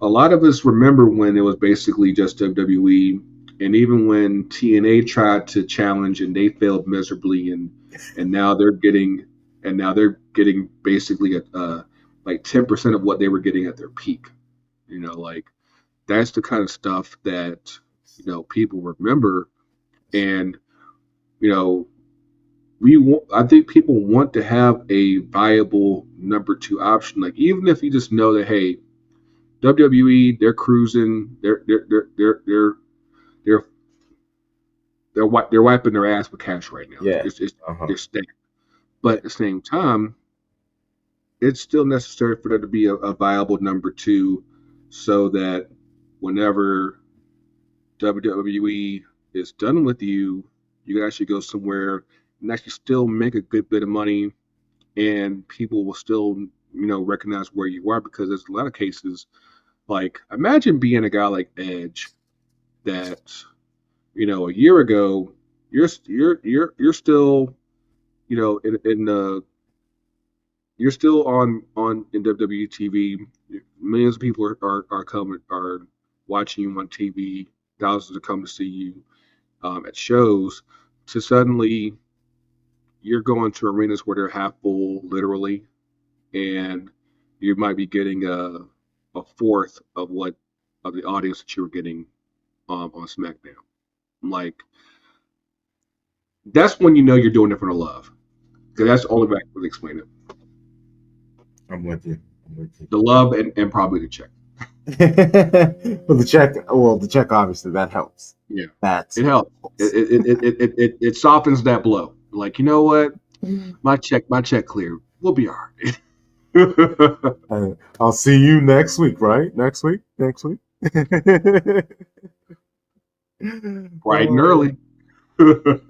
a lot of us remember when it was basically just WWE, and even when TNA tried to challenge and they failed miserably, and now they're getting basically like 10% of what they were getting at their peak. Like that's the kind of stuff that people remember, and you know I think people want to have a viable number two option. Like even if you just know that, hey, WWE, they're cruising, they're they're wiping their ass with cash right now. Yeah. Uh-huh. It's stacked. But at the same time, it's still necessary for there to be a viable number two, so that whenever WWE is done with you, you can actually go somewhere and actually still make a good bit of money, and people will still recognize where you are, because there's a lot of cases like imagine being a guy like Edge that a year ago you're still in the you're still on in WWE TV. Millions of people are coming are watching you on TV. Thousands are coming to see you at shows. To suddenly you're going to arenas where they're half full, literally, and you might be getting a fourth of the audience that you were getting on SmackDown. Like that's when you know you're doing it for the love. Because that's the only way I can really explain it. I'm with you. I'm with you. The love and probably the check. Well, the check obviously that helps. Yeah, That it helps. helps. It softens that blow. Like, you know what? My check cleared. We'll be all right. I'll see you next week, right? Next week? Next week? Bright and Oh, early. But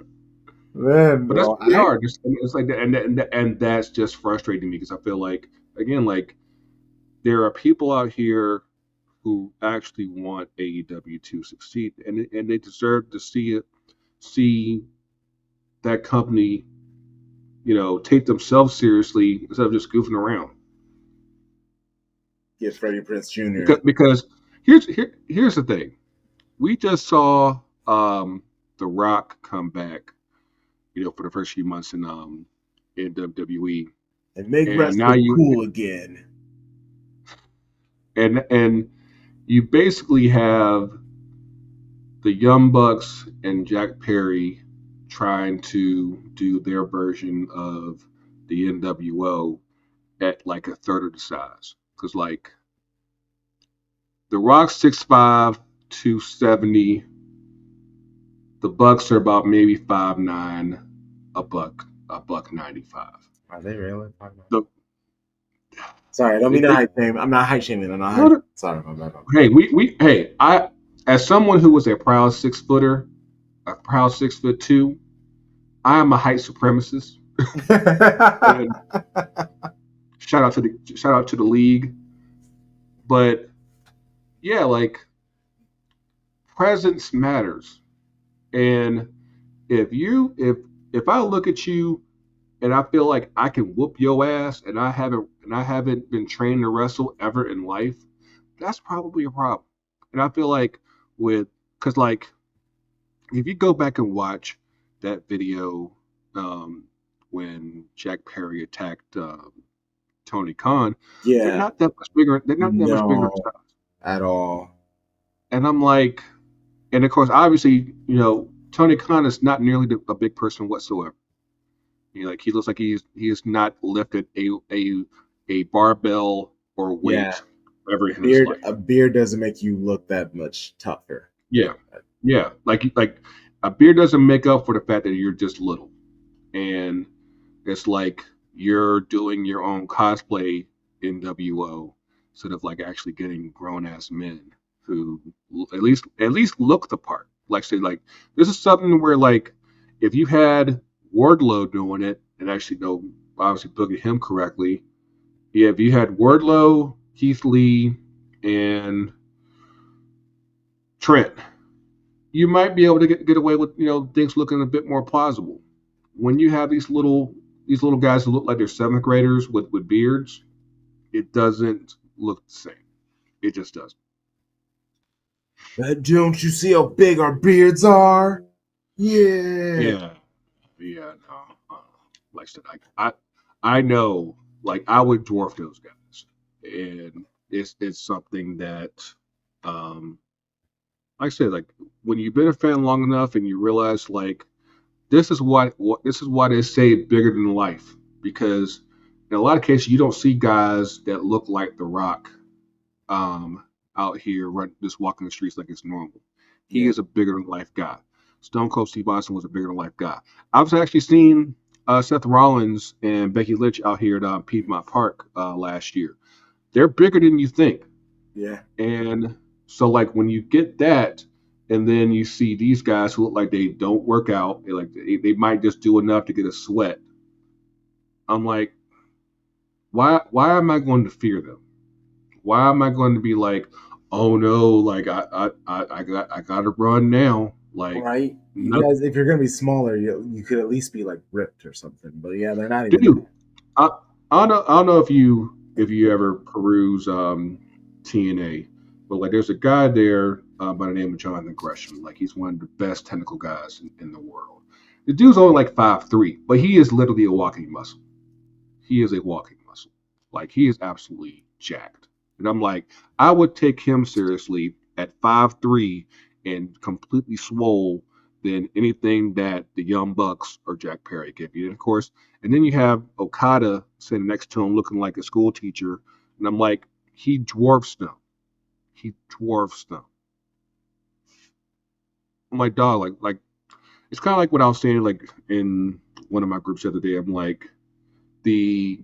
man, that's bro. what they are. Just it's like that, and that's just frustrating me because I feel like again, like there are people out here who actually want AEW to succeed, and they deserve to see that company, take themselves seriously instead of just goofing around. Get Freddie Prince Jr. Because here's the thing, we just saw The Rock come back, for the first few months in WWE, and make and now wrestling you cool again. and you basically have the Young Bucks and Jack Perry trying to do their version of the NWO at like a third of the size. Because like the Rock's 6'5", 270. The Bucks are about maybe 5'9", a buck 95. Are they really? The, Sorry, I don't mean to it, hype shame. I'm not hype shaming. I'm not hype. no, Sorry, my bad. hey, I as someone who was a proud 6-footer, a proud 6'2", I am a height supremacist. And shout out to the league. But yeah, like presence matters. And if I look at you and I feel like I can whoop your ass and I haven't been trained to wrestle ever in life, that's probably a problem. And I feel like because like if you go back and watch that video um, when Jack Perry attacked Tony Khan, they're Yeah, not that much bigger. They're not that much bigger no, stuff. at all. And I'm like, and of course, obviously, Tony Khan is not nearly a big person whatsoever. Like he looks like he has not lifted a barbell or Yeah, weight ever in his life. a beard doesn't make you look that much tougher. Yeah, yeah. Like a beard doesn't make up for the fact that you're just little, and it's like you're doing your own cosplay in WO instead of like actually getting grown ass men who at least look the part. Like say like this is something where like if you had Wardlow doing it and actually obviously booking him correctly, yeah, if you had Wardlow, Keith Lee, and Trent, you might be able to get away with things looking a bit more plausible. When you have these little guys who look like they're seventh graders with beards, it doesn't look the same. It just doesn't. Don't you see how big our beards are? Yeah. Yeah, yeah, no. Like I said, I know, like I would dwarf those guys, and it's something that, um, like I said, like when you've been a fan long enough and you realize like this is why they say bigger than life, because in a lot of cases you don't see guys that look like The Rock um, out here just walking the streets like it's normal. He Yeah. is a bigger than life guy. Stone Cold Steve Austin was a bigger than life guy. I've actually seen Seth Rollins and Becky Lynch out here at Piedmont Park last year. They're bigger than you think. Yeah. And so, like, when you get that, and then you see these guys who look like they don't work out, they might just do enough to get a sweat. I'm like, why am I going to fear them? Why am I going to be like, oh no, like I gotta run now? Like, Right? You no, guys, if you're gonna be smaller, you could at least be like ripped or something. But yeah, they're not even dude, that. I I don't know if you ever peruse TNA, but like there's a guy there by the name of Jonathan Gresham. Like he's one of the best technical guys in the world. The dude's only like 5'3", but he is literally a walking muscle. He is a walking muscle. Like he is absolutely jacked. And I'm like, I would take him seriously at 5'3" and completely swole than anything that the Young Bucks or Jack Perry give you. And of course, and then you have Okada sitting next to him looking like a school teacher. And I'm like, he dwarfs them. He dwarfs them. I'm like, dog, like it's kind of like what I was saying like in one of my groups the other day. I'm like, the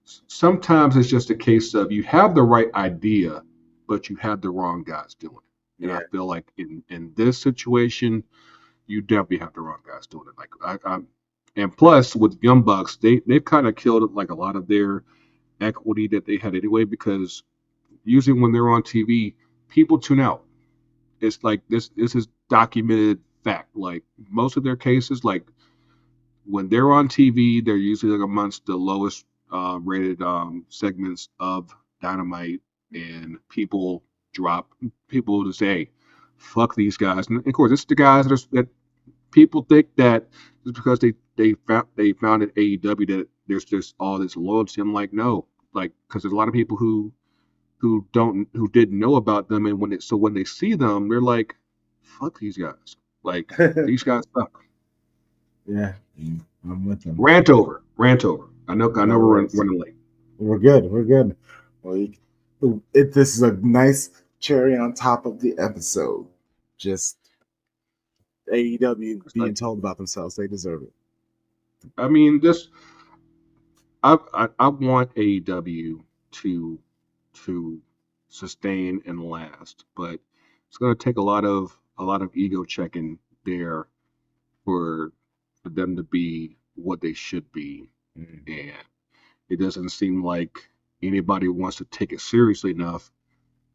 sometimes it's just a case of you have the right idea, but you have the wrong guys doing it. And I Yeah. feel like in this situation, you definitely have the wrong guys doing it. Like and plus with Young Bucks, they've kind of killed like a lot of their equity that they had anyway, because usually when they're on TV, people tune out. It's like this is documented fact. Like most of their cases, like when they're on TV, they're usually like amongst the lowest rated segments of Dynamite, and people to say, "Fuck these guys." And of course, it's the guys that people think that just because they founded AEW that there's just all this loyalty. I'm like, no, like because there's a lot of people who didn't know about them, and when they see them, they're like, "Fuck these guys." Like these guys suck. Yeah. I'm with them. Rant over. I know No we're worries. running late. We're good. We're good. Well, this is a nice cherry on top of the episode. Just AEW It's like, being told about themselves. They deserve it. I mean, this I want AEW to to sustain and last, but it's going to take a lot of ego checking there for them to be what they should be, Mm. and it doesn't seem like anybody wants to take it seriously enough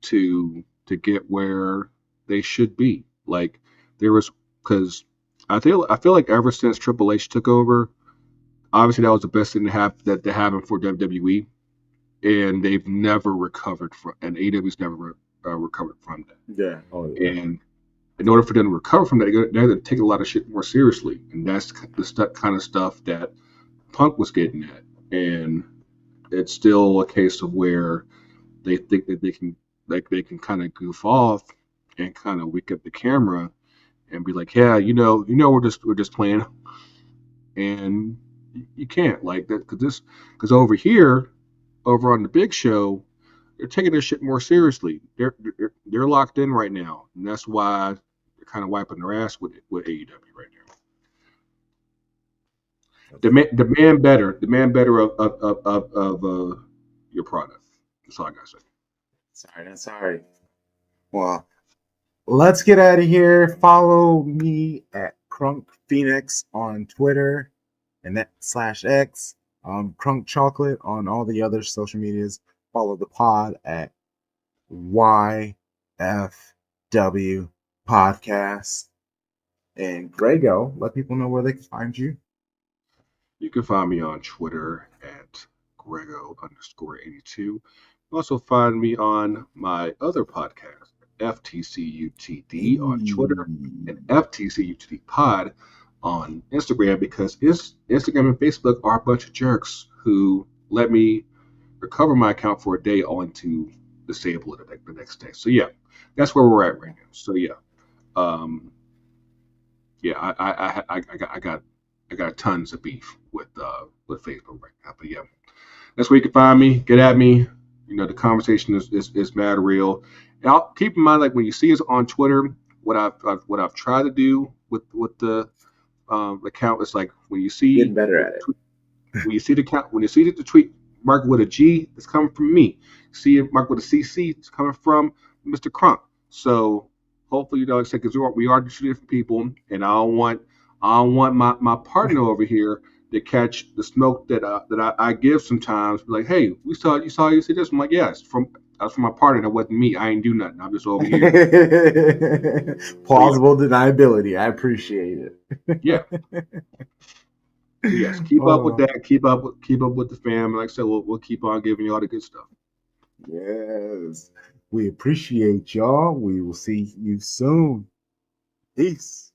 to get where they should be. Like there was because I feel like ever since Triple H took over, obviously that was the best thing to happen for WWE, and they've never recovered from, and AEW's never recovered from that. Yeah. Oh yeah. And in order for them to recover from that, they're going to take a lot of shit more seriously, and that's the kind of stuff that Punk was getting at, and it's still a case of where they think that they can kind of goof off and kind of wake up the camera and be like, yeah, we're just playing, and you can't like that because over on the big show, they're taking their shit more seriously. They're locked in right now, and that's why they're kind of wiping their ass with AEW right now. Demand better of your product. That's all I gotta say. Sorry. Not sorry. Well, let's get out of here. Follow me at Crunk Phoenix on Twitter and that /X. Crunk Chocolate on all the other social medias. Follow the pod at YF W podcast. And Greggo, let people know where they can find you. You can find me on Twitter at Grego_82. Also find me on my other podcast, FTCUTD on Twitter and Hey. FTCUTD Pod on Instagram because Instagram and Facebook are a bunch of jerks who let me recover my account for a day only to disable it the next day. So yeah, that's where we're at right now. So yeah, um, yeah, I got tons of beef with Facebook right now. But yeah, that's where you can find me. Get at me. You know, the conversation is mad real. And I'll keep in mind, like when you see us on Twitter, what I've tried to do with the account is like when you Getting see better the at it. when you see the count, when you see the tweet marked with a G, it's coming from me. See it marked with a CC, it's coming from Mr. Crunk. So hopefully, you know, like I said, because we are two different people, and I don't want my partner over here to catch the smoke that I give sometimes. Like, hey, you see this? I'm like, yes, from that's from my partner. That wasn't me. I ain't do nothing. I'm just over here. So yeah, Plausible deniability. I appreciate yeah. it. So yes, keep up with Oh, that. Keep up with the fam. Like I said, we'll keep on giving you all the good stuff. yes. We appreciate y'all. We will see you soon. Peace.